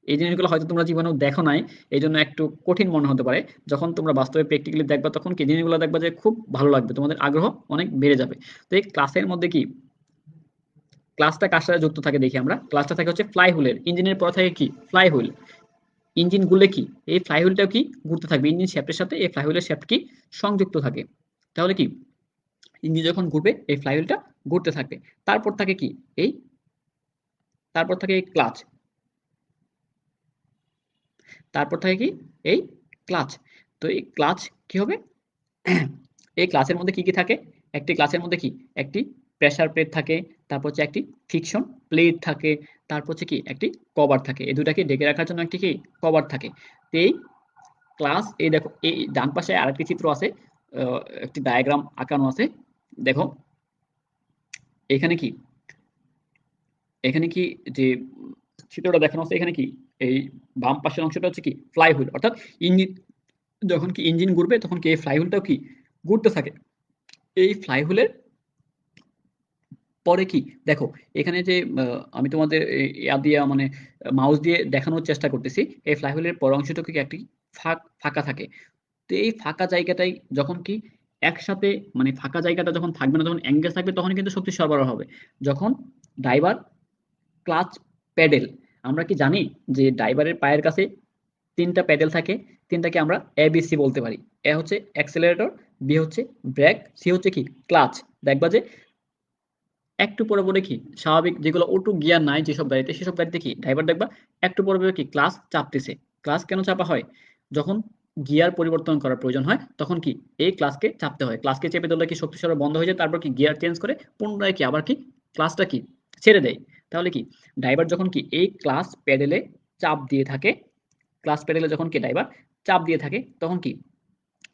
এই জিনিসগুলো হয়তো তোমরা জীবনেও দেখো নাই, এই জন্য একটু কঠিন মনে হতে পারে। যখন তোমরা বাস্তবে প্র্যাকটিক্যালি দেখবা তখন কি জিনিসগুলো দেখবা যে খুব ভালো লাগবে, তোমাদের আগ্রহ অনেক বেড়ে যাবে। তো এই ক্লাসের মধ্যে কি ক্লাসটা কার সাথে যুক্ত থাকে দেখি আমরা। ক্লাসটা থাকে হচ্ছে ফ্লাই হুইলের, ইঞ্জিনের পরে থাকে কি ফ্লাই হুইল। ইঞ্জিন ঘুরলে কি এই ফ্লাই হুইলটাও কি ঘুরতে থাকবে, ইঞ্জিন শ্যাফটের সাথে এই ফ্লাই হুইলের শ্যাফট কি সংযুক্ত থাকে। তাহলে কি ইঞ্জিন যখন ঘুরবে এই ফ্লাই হুইলটা ঘুরতে থাকবে। তারপর থাকে কি এই তারপর থাকে এই ক্লাচ, তারপর থাকে কি এই ক্লাচ। তো এই ক্লাচ কি হবে, এই ক্লাসের মধ্যে কি কি থাকে, একটি ক্লাসের মধ্যে কি একটি প্রেসার প্লেট থাকে, তারপর হচ্ছে একটি ফ্রিকশন প্লেট থাকে, তারপর হচ্ছে কি একটি কভার থাকে, এই দুটাকে ঢেকে রাখার জন্য একটি কি কভার থাকে। তো এই ক্লাস, এই দেখো এই ডান পাশে আরেকটি চিত্র আছে, একটি ডায়াগ্রাম আঁকানো আছে। দেখো এখানে কি এখানে কি যে চিত্রটা দেখানো আছে এখানে কি এই বাম পাশের অংশটা হচ্ছে কি ফ্লাই হুইল, অর্থাৎ ইঞ্জিন যখন কি ইঞ্জিন ঘুরবে তখন কি এই ফ্লাই হুইলটাও কি ঘুরতে থাকে। এই ফ্লাই হুইলের পরে কি দেখো এখানে যে আমি তোমাদের ইয়া দিয়ে মানে মাউস দিয়ে দেখানোর চেষ্টা করতেছি, এই ফ্লাই হুইলের পর অংশটুকু কি একটি ফাঁকা থাকে। তো এই ফাঁকা জায়গাটাই যখন কি একসাথে মানে ফাঁকা জায়গাটা যখন থাকবে না, যখন এঙ্গেজ থাকবে তখন কিন্তু শক্তি সরবরাহ হবে। যখন ড্রাইভার ক্লাচ প্যাডেল, আমরা কি জানি যে ড্রাইভারের পায়ের কাছে তিনটা প্যাডেল থাকে, তিনটাকে আমরা এবিসি বলতে পারি। এ হচ্ছে অ্যাক্সেলারেটর, বি হচ্ছে ব্রেক, সি হচ্ছে কি ক্লাচ। দেখবা যে একটু পরে পরে কি স্বাভাবিক যেগুলো অটো গিয়ার নাই যেসব গাড়িতে, সেসব গাড়িতে কি ড্রাইভার দেখবা একটু পরে পরে কি ক্লাস চাপতেছে। ক্লাস কেন চাপা হয়, যখন গিয়ার পরিবর্তন করার প্রয়োজন হয় তখন কি এই ক্লাসকে চাপতে হয়। ক্লাসকে চেপে ধরলে কি শক্তি সরবরাহ বন্ধ হয়ে যায়, তারপর কি গিয়ার চেঞ্জ করে পুনরায় কি আবার কি ক্লাসটা কি ছেড়ে দেয়। তাহলে কি ড্রাইভার যখন কি এই ক্লাস প্যাডেলে চাপ দিয়ে থাকে, ক্লাস প্যাডেলে যখন কি ড্রাইভার চাপ দিয়ে থাকে তখন কি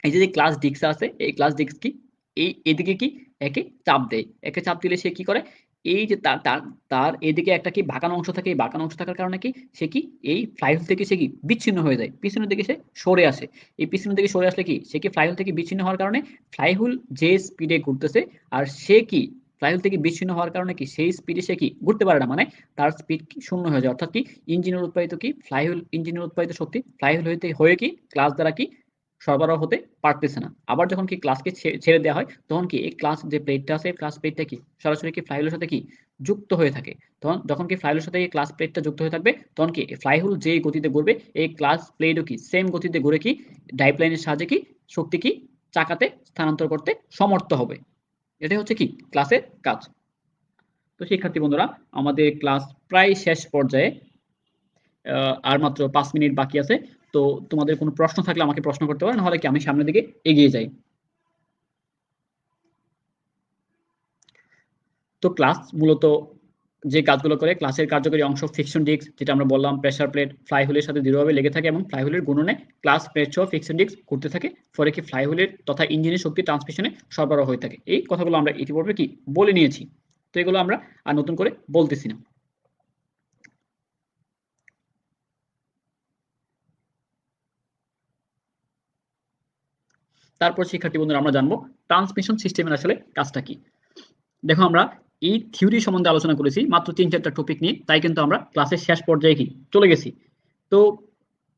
এই যে ক্লাস ডিস্ক আছে এই ক্লাস ডিস্ক কি এই এদিকে কি একে চাপ দেয়, একে চাপ দিলে সে কি করে এই যে তার তার তার এদিকে একটা কি বাঁকানো অংশ থাকে, এই বাঁকানো অংশ থাকার কারণে কি সে কি এই ফ্লাইহুইল থেকে সে কি বিচ্ছিন্ন হয়ে যায়, পিছনের দিকে সে সরে আসে। এই পিছনের দিকে সরে আসলে কি সে কি ফ্লাইহুইল থেকে বিচ্ছিন্ন হওয়ার কারণে ফ্লাইহুইল যে স্পিডে ঘুরতেছে আর সে কি ফ্লাইহুইল থেকে বিচ্ছিন্ন হওয়ার কারণে কি সেই স্পিডে সে কি ঘুরতে পারে না, মানে তার স্পিড কি শূন্য হয়ে যায়। অর্থাৎ কি ইঞ্জিনের উৎপাদিত কি ফ্লাইহুইল ইঞ্জিনের উৎপাদিত শক্তি ফ্লাইহুইল হইতে হয়ে কি ক্লাস দ্বারা কি সরবরাহ হতে পারতেছে না। আবার যখন কি ক্লাসকে ছেড়ে দেওয়া হয় তখন কি এই ক্লাস যে প্লেটটা আছে ক্লাস প্লেটটা কি সরাসরি কি ফ্লাইহুলের সাথে কি যুক্ত হয়ে থাকে। তখন যখন কি ফ্লাইহুলের সাথে এই ক্লাস প্লেটটা যুক্ত হয়ে থাকবে তখন কি ফ্লাইহুল যে গতিতে ঘুরবে এই ক্লাস প্লেটও কি সেম গতিতে ঘুরে কি ডাইভ লাইনের সাহায্যে কি শক্তি কি চাকাতে স্থানান্তর করতে সমর্থ হবে। এটাই হচ্ছে কি ক্লাসের কাজ। তো শিক্ষার্থী বন্ধুরা আমাদের ক্লাস প্রায় শেষ পর্যায়ে, আর মাত্র 5 মিনিট বাকি আছে। তো তোমাদের কোনো প্রশ্ন থাকলে আমাকে প্রশ্ন করতে পারো, নাহলে কি আমি সামনের দিকে এগিয়ে যাই। তো ক্লাস মূলত যে কাজগুলো করে ক্লাসের কার্যকরী অংশ ফ্রিকশন ডিস্ক, যেটা আমরা বললাম প্রেসার প্লেট ফ্লাইহুলের সাথে দৃঢ়ভাবে লেগে থাকে এবং ফ্লাইহুলের গুণনে ক্লাস প্লেট সহ ফ্রিকশন ডিস্ক ঘুরতে থাকে, ফলে কি ফ্লাইহুলের তথা ইঞ্জিনের শক্তি ট্রান্সমিশনে সরবরাহ হয়ে থাকে। এই কথাগুলো আমরা ইতিপূর্বে কি বলে নিয়েছি, তো এগুলো আমরা আর নতুন করে বলতেছি না। তারপর শিক্ষার্থী বন্ধুরা আমরা জানবো ট্রান্সমিশন সিস্টেমের আসলে কাজটা কি। দেখো আমরা এই থিওরি সম্বন্ধে আলোচনা করেছি মাত্র 3-4টা টপিক নিয়ে, তাই কিন্তু আমরা ক্লাসের শেষ পর্যায়ে কি চলে গেছি। তো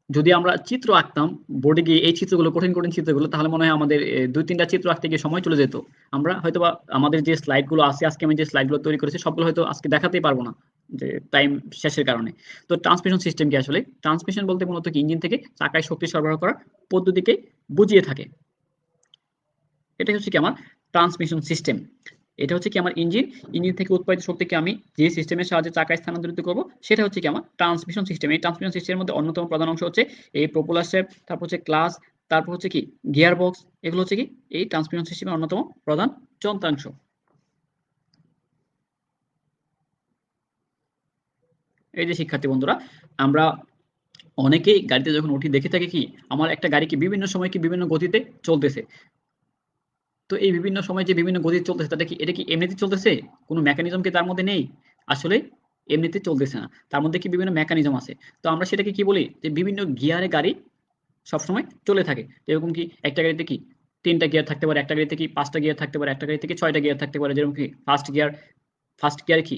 যদি আমরা চিত্র আঁকতাম বোর্ডে গিয়ে এই চিত্রগুলো কঠিন কঠিন চিত্রগুলো, তাহলে মনে হয় আমাদের 2-3টা চিত্র আঁকতে গিয়ে সময় চলে যেত। আমরা হয়তোবা আমাদের যে স্লাইডগুলো আছে, আজকে আমি যে স্লাইডগুলো তৈরি করেছি সবগুলো হয়তো আজকে দেখাতেই পারবো না, যে টাইম শেষের কারণে। তো ট্রান্সমিশন সিস্টেম কি আসলে, ট্রান্সমিশন বলতে মূলত কি ইঞ্জিন থেকে চাকায় শক্তি সরবরাহ করার পদ্ধতিকে বুঝিয়ে থাকে। এটা হচ্ছে কি আমার ট্রান্সমিশন সিস্টেম। এটা হচ্ছে কি আমার ইঞ্জিন থেকে উৎপাদিত শক্তিকে আমি যে সিস্টেমের সাহায্যে চাকায় স্থানান্তরিত করব সেটা হচ্ছে কি আমার ট্রান্সমিশন সিস্টেম। এই ট্রান্সমিশন সিস্টেমের মধ্যে অন্যতম প্রধান অংশ হচ্ছে এই প্রপেলার শেপ, তারপর হচ্ছে ক্লাস, তারপর হচ্ছে কি গিয়ার বক্স। এগুলো হচ্ছে কি এই ট্রান্সমিশন সিস্টেমের অন্যতম প্রধান যন্ত্রাংশ। এই যে শিক্ষার্থী বন্ধুরা, আমরা অনেকেই গাড়িতে যখন উঠি দেখে থাকি কি আমার একটা গাড়ি কি বিভিন্ন সময় কি বিভিন্ন গতিতে চলতেছে। তো এই বিভিন্ন সময় যে বিভিন্ন গতিতে চলতেছে এটা কি এমনিতে চলতেছে? কোনো মেকানিজম কি তার মধ্যে নেই? আসলে এমনিতে চলতেছে না। তার মধ্যে কি বিভিন্ন মেকানিজম আছে। তো আমরা সেটাকে কি বলি যে বিভিন্ন গিয়ারে গাড়ি সবসময় চলে থাকে। এরকম কি একটা গাড়িতে কি ৩টা গিয়ার থাকতে পারে, একটা গাড়িতে কি ৫টা গিয়ার থাকতে পারে, একটা গাড়িতে কি ৬টা গিয়ার থাকতে পারে। যেরকম কি ফার্স্ট গিয়ারে কি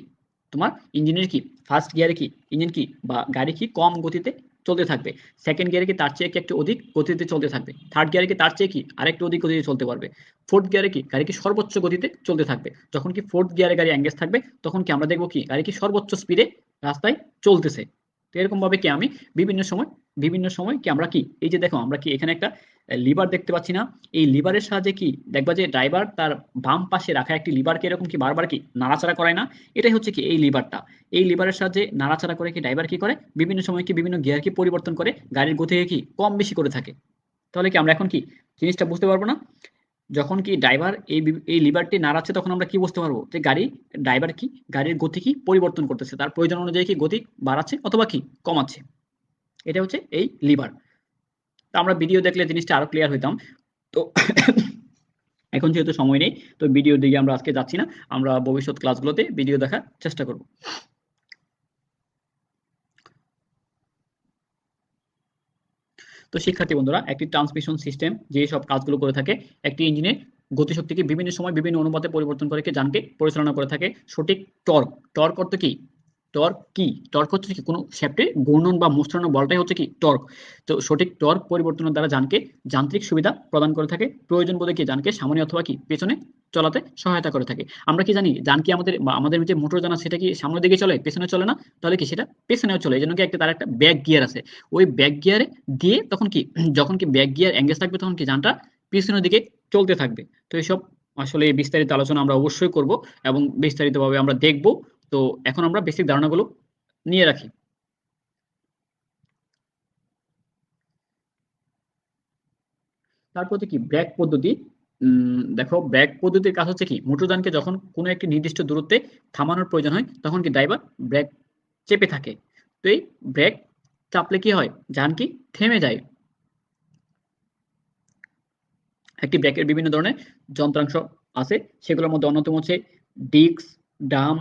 তোমার ইঞ্জিনের কি ফার্স্ট গিয়ারে কি ইঞ্জিন কি বা গাড়ি কি কম গতিতে চলতে থাকবে। সেকেন্ড গিয়ারে কি তার চেয়ে কি একটু অধিক গতিতে চলতে থাকবে। থার্ড গিয়ারে কি তার চেয়ে কি আরেকটু অধিক গতিতে চলতে পারবে। ফোর্থ গিয়ারে কি গাড়ি কি সর্বোচ্চ গতিতে চলতে থাকবে। যখন কি ফোর্থ গিয়ারে গাড়ি এঙ্গেজ থাকবে তখন কি আমরা দেখবো কি গাড়ি কি সর্বোচ্চ স্পিডে রাস্তায় চলতেছে। তো এরকম ভাবে কি আমি বিভিন্ন সময় কি আমরা কি এই যে দেখো আমরা কি এখানে একটা লিভার দেখতে পাচ্ছি না। এই লিভারের সাহায্যে কি দেখবা যে ড্রাইভার তার বাম পাশে রাখা একটি লিভারকে এরকম কি বারবার কি নাড়াচাড়া করায় না। এটাই হচ্ছে কি এই লিভারটা। এই লিভারের সাহায্যে নাড়াচাড়া করে কি ড্রাইভার কি করে বিভিন্ন সময় কি বিভিন্ন গিয়ার কি পরিবর্তন করে গাড়ির গতিকে কি কম বেশি করে থাকে। তাহলে কি আমরা এখন কি জিনিসটা বুঝতে পারবো না। যখন কি ড্রাইভার এই লিভারটি নাড়াচ্ছে তখন আমরা কি বুঝতে পারবো যে ড্রাইভার কি গাড়ির গতি কি পরিবর্তন করতেছে, তার প্রয়োজন অনুযায়ী কি গতি বাড়াচ্ছে অথবা কি কমাচ্ছে। এটা হচ্ছে এই লিভার। তা আমরা ভিডিও দেখলে জিনিসটা আরো ক্লিয়ার হইতাম। তো এখন যেহেতু সময় নেই, তো ভিডিওর দিকে আমরা আজকে যাচ্ছি না। আমরা ভবিষ্যৎ ক্লাসগুলোতে ভিডিও দেখার চেষ্টা করব। তো শিক্ষার্থী বন্ধুরা, একটি ট্রান্সমিশন সিস্টেম যে সব কাজগুলো করে থাকে, একটি ইঞ্জিনের গতিশক্তিকে বিভিন্ন সময় বিভিন্ন অনুপাতে পরিবর্তন করে যানকে পরিচালনা করে থাকে। সঠিক টর্ক, টর্ক অর্থ কি টর্ক হচ্ছে কি কোনো শ্যাফটে ঘূর্ণন বা মোচড়ানো বলটাই হচ্ছে কি টর্ক। তো সঠিক টর্ক পরিবর্তনের দ্বারা যানকে যান্ত্রিক সুবিধা প্রদান করে থাকে। প্রয়োজন বোধে কি যানকে সামনে অথবা কি পেছনে চলাতে সহায়তা করে থাকে। আমরা কি জানি যান কি আমাদের যে মোটর যান সেটা কি সামনের দিকে চলে পেছনে চলে না। তাহলে কি সেটা পেছনেও চলে, এই জন্য কি তার একটা ব্যাক গিয়ার আছে। ওই ব্যাক গিয়ারে দিয়ে তখন কি যখন কি ব্যাক গিয়ার এঙ্গেজ থাকবে তখন কি যানটা পিছনের দিকে চলতে থাকবে। তো এইসব আসলে বিস্তারিত আলোচনা আমরা অবশ্যই করব এবং বিস্তারিতভাবে আমরা দেখব। তো এখন আমরা বেসিক ধারণাগুলো নিয়ে রাখি। তারপর হচ্ছে কি ব্রেক পদ্ধতি। দেখো ব্রেক পদ্ধতির কাজ হচ্ছে কি মোটরযানকে যখন কোনো একটি নির্দিষ্ট দূরত্বে থামানোর প্রয়োজন হয় তখন কি ড্রাইভার ব্রেক চেপে থাকে। তো এই ব্রেক চাপলে কি হয় যান কি থেমে যায়। একটি ব্রেকের বিভিন্ন ধরনের যন্ত্রাংশ আছে, সেগুলোর মধ্যে অন্যতম হচ্ছে ডিস্ক, ড্রাম,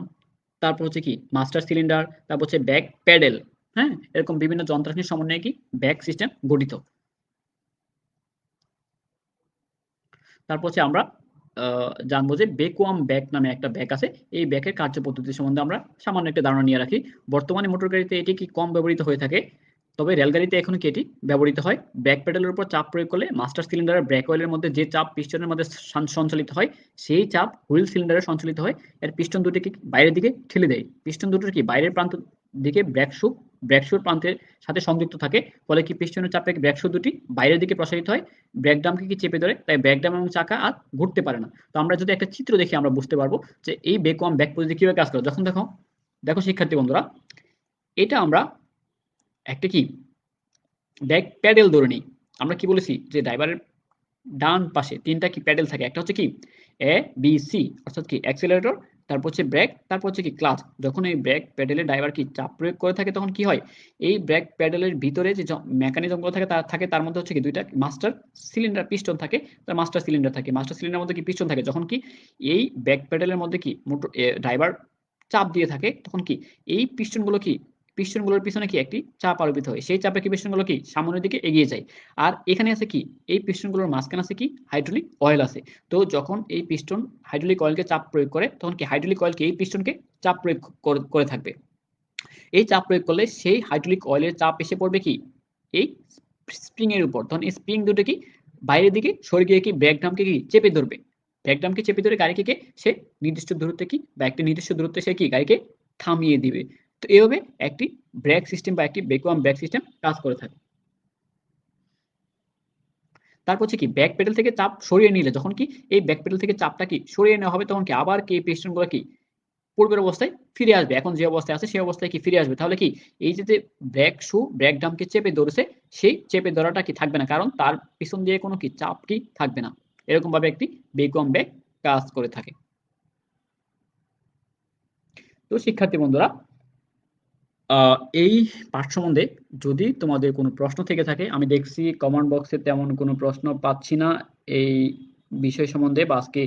তারপর হচ্ছে কি মাস্টার সিলিন্ডার, তারপর হচ্ছে ব্যাক প্যাডেল। হ্যাঁ, এরকম বিভিন্ন যন্ত্রাংশের সমন্বয়ে কি ব্যাক সিস্টেম গঠিত। তারপর হচ্ছে আমরা জানবো যে ভ্যাকুয়াম ব্যাক নামে একটা ব্যাক আছে। এই ব্যাকের কার্যপদ্ধতি সম্বন্ধে আমরা সামান্য একটা ধারণা নিয়ে রাখি। বর্তমানে মোটর গাড়িতে এটি কি কম ব্যবহৃত হয়ে থাকে। তবে রেলগাড়িতে এখনো কি এটি ব্যবহৃত হয়। ব্রেক প্যাডেলের উপর চাপ প্রয়োগ করলে মাস্টার সিলিন্ডারের ব্রেক অয়েলের মধ্যে যে চাপ পিস্টনের মধ্যে সঞ্চালিত হয়, সেই চাপ হুইল সিলিন্ডারে সঞ্চালিত হয়। এর পিস্টন দুটিকে বাইরের দিকে ঠেলে দেয়। পিস্টন দুটোর কি বাইরের প্রান্ত দিকে ব্রেক শুর প্রান্তের সাথে সংযুক্ত থাকে, ফলে কি পিস্টনের চাপে ব্রেক শু দুটি বাইরের দিকে প্রসারিত হয়, ব্রেক ড্রামকে কি চেপে ধরে, তাই ব্রেক ড্রাম এবং চাকা আর ঘুরতে পারে না। তো আমরা যদি একটা চিত্র দেখি আমরা বুঝতে পারবো যে এই ভ্যাকুয়াম ব্যাক পদ্ধতি কিভাবে কাজ করে। যখন দেখো শিক্ষার্থী বন্ধুরা, এটা আমরা একটা কি ব্যাক প্যাডেল ধরে নিই। আমরা কি বলেছি যে ড্রাইভারের ডান পাশে তিনটা কি প্যাডেল থাকে, একটা হচ্ছে কি এ বি সি, অর্থাৎ কি অ্যাক্সিলারেটর, তারপর হচ্ছে ব্রেক, তারপর হচ্ছে কি ক্লাচ। যখন এই ব্রেক প্যাডেলে ড্রাইভার কি চাপ প্রয়োগ করে থাকে তখন কি হয়, এই ব্রেক প্যাডেলের ভিতরে যে মেকানিজমগুলো থাকে তার মধ্যে হচ্ছে কি দুইটা মাস্টার সিলিন্ডার পিস্টন থাকে, তার মাস্টার সিলিন্ডার থাকে, মাস্টার সিলিন্ডারের মধ্যে কি পিস্টন থাকে। যখন কি এই ব্রেক প্যাডেলের মধ্যে কি মোটর ড্রাইভার চাপ দিয়ে থাকে তখন কি এই পিস্টনগুলোর পিছনে কি একটি চাপ আরোপিত হয়, সেই চাপে কি পিস্টনগুলো কি সামনের দিকে এগিয়ে যায়। আর এখানে আছে কি এই পিস্টনগুলোর মাঝখানে আছে কি হাইড্রোলিক অয়েল আছে। তো যখন এই পিস্টন হাইড্রোলিক অয়েলকে চাপ প্রয়োগ করে তখন কি হাইড্রোলিক অয়েল কি এই পিস্টনকে চাপ প্রয়োগ করে থাকবে। এই চাপ প্রয়োগ করলে সেই হাইড্রোলিক অয়েলের চাপ এসে পড়বে কি এই স্প্রিং এর উপর, তখন এই স্প্রিং দুটো কি বাইরের দিকে সরে গিয়ে কি ব্রেক ড্রামকে কি চেপে ধরবে। ব্রেক ড্রামকে চেপে ধরে গাড়িকে সে নির্দিষ্ট দূরত্বে কি বা একটি নির্দিষ্ট দূরত্বে সে কি গাড়িকে থামিয়ে দিবে। তো এইভাবে একটি ব্রেক সিস্টেম বা একটি ভ্যাকুয়াম ব্রেক সিস্টেম কাজ করে থাকে। তারপর হচ্ছে কি ব্যাক পেডাল থেকে চাপ সরিয়ে নিলে, যখন কি এই ব্যাক পেডাল থেকে চাপটা কি সরিয়ে নেওয়া হবে তখন কি আবার কি পিস্টনগুলো কি পূর্বের অবস্থায় ফিরে আসবে, এখন যে অবস্থায় আছে সেই অবস্থায় কি ফিরে আসবে। তাহলে কি এই যে ব্রেক শু ব্রেক ড্রামকে চেপে ধরেছে, সেই চেপে ধরাটা কি থাকবে না, কারণ তার পিছন দিয়ে কোনো কি চাপ কি থাকবে না। এরকম ভাবে একটি ভ্যাকুয়াম ব্রেক কাজ করে থাকে। তো শিক্ষার্থী বন্ধুরা, এই পাঠ সম্বন্ধে যদি তোমাদের কোনো প্রশ্ন থেকে থাকে, আমি দেখছি কমেন্ট বক্সে তেমন কোনো প্রশ্ন পাচ্ছি না এই বিষয় সম্বন্ধে বা আজকে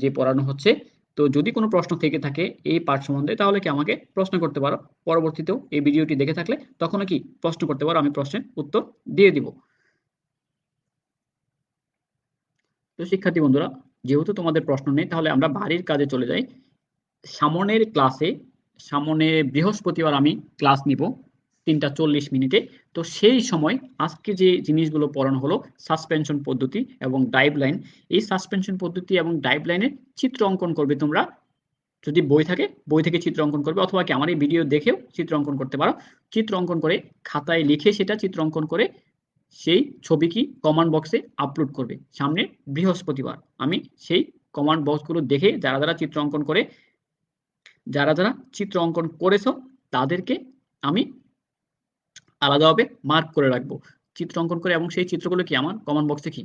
যে পড়ানো হচ্ছে। তো যদি কোনো প্রশ্ন থেকে থাকে এই পাঠ সম্বন্ধে তাহলে কি আমাকে প্রশ্ন করতে পারো। পরবর্তীতেও এই ভিডিওটি দেখে থাকলে তখনও কি প্রশ্ন করতে পারো, আমি প্রশ্নের উত্তর দিয়ে দিব। তো শিক্ষার্থী বন্ধুরা, যেহেতু তোমাদের প্রশ্ন নেই তাহলে আমরা বাড়ির কাজে চলে যাই। সামনে বৃহস্পতিবার আমি ক্লাস নিব 3:40 মিনিটে। তো সেই সময় আজকে যে জিনিসগুলো পড়ানো হলো সাসপেনশন পদ্ধতি এবং ডাইভ লাইন, এই সাসপেনশন পদ্ধতি এবং ডাইভ লাইনের চিত্র অঙ্কন করবে তোমরা। যদি বই থাকে বই থেকে চিত্র অঙ্কন করবে, অথবা কি আমার এই ভিডিও দেখেও চিত্র অঙ্কন করতে পারো। চিত্র অঙ্কন করে খাতায় লিখে সেটা চিত্র অঙ্কন করে সেই ছবি কি কমেন্ট বক্সে আপলোড করবে। সামনে বৃহস্পতিবার আমি সেই কমেন্ট বক্সগুলো দেখে যারা চিত্র অঙ্কন করেছো তাদেরকে আমি আলাদাভাবে মার্ক করে রাখবো চিত্র অঙ্কন করে, এবং সেই চিত্রগুলো কি আমার কমেন্ট বক্সে কি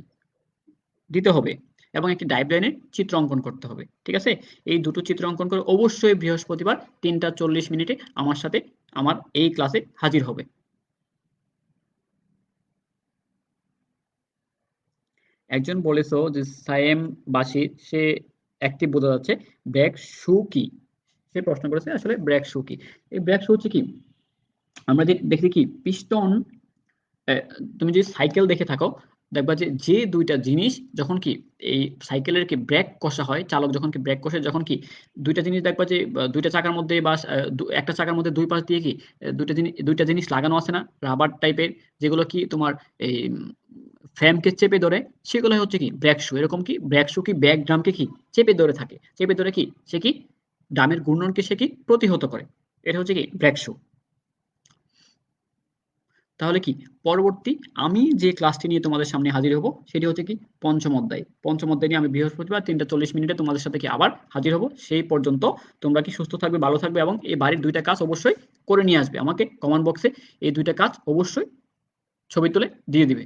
দিতে হবে এবং একটি ডাইভ লাইনের চিত্র অঙ্কন করতে হবে। ঠিক আছে, এই দুটো চিত্র অঙ্কন করে অবশ্যই বৃহস্পতিবার 3:40 মিনিটে আমার সাথে আমার এই ক্লাসে হাজির হবে। একজন বলেছো যে সায়েম বাসি, সে অ্যাক্টিভ বোঝা যাচ্ছে, ব্রেক শু কি, সে প্রশ্ন করেছে আসলে ব্রেক শু কি। এই ব্রেক শু হচ্ছে কি, আমরা যে দেখি কি পিস্টন, তুমি যদি সাইকেল দেখে থাকো দেখবা যে যে দুইটা জিনিস যখন কি এই সাইকেলের কি ব্রেক কষা হয়, চালক যখন কি ব্রেক কষে, যখন কি দুইটা জিনিস দেখবা যে দুইটা চাকার মধ্যে বা একটা চাকার মধ্যে দুই পাশ দিয়ে কি দুইটা জিনিস লাগানো আছে না, রাবার টাইপের, যেগুলো কি তোমার এই ফ্রেমকে চেপে ধরে, সেগুলো হচ্ছে কি ব্রেক শু। এরকম কি ব্রেক শু কি ব্রেক ড্রামকে কি চেপে ধরে থাকে, চেপে ধরে কি সে কি ড্রামের ঘূর্ণনকে সে কি প্রতিহত করে। এটা হচ্ছে কি ব্রেক শু। তাহলে কি পরবর্তী আমি যে ক্লাসটি নিয়ে তোমাদের সামনে হাজির হব সেটি হচ্ছে কি পঞ্চম অধ্যায় নিয়ে আমি বৃহস্পতিবার 3:40 মিনিটে তোমাদের সাথে কি আবার হাজির হব। সেই পর্যন্ত তোমরা কি সুস্থ থাকবে, ভালো থাকবে এবং এই বাড়ির দুইটা কাজ অবশ্যই করে নিয়ে আসবে। আমাকে কমেন্ট বক্সে এই দুইটা কাজ অবশ্যই ছবি তুলে দিয়ে দিবে।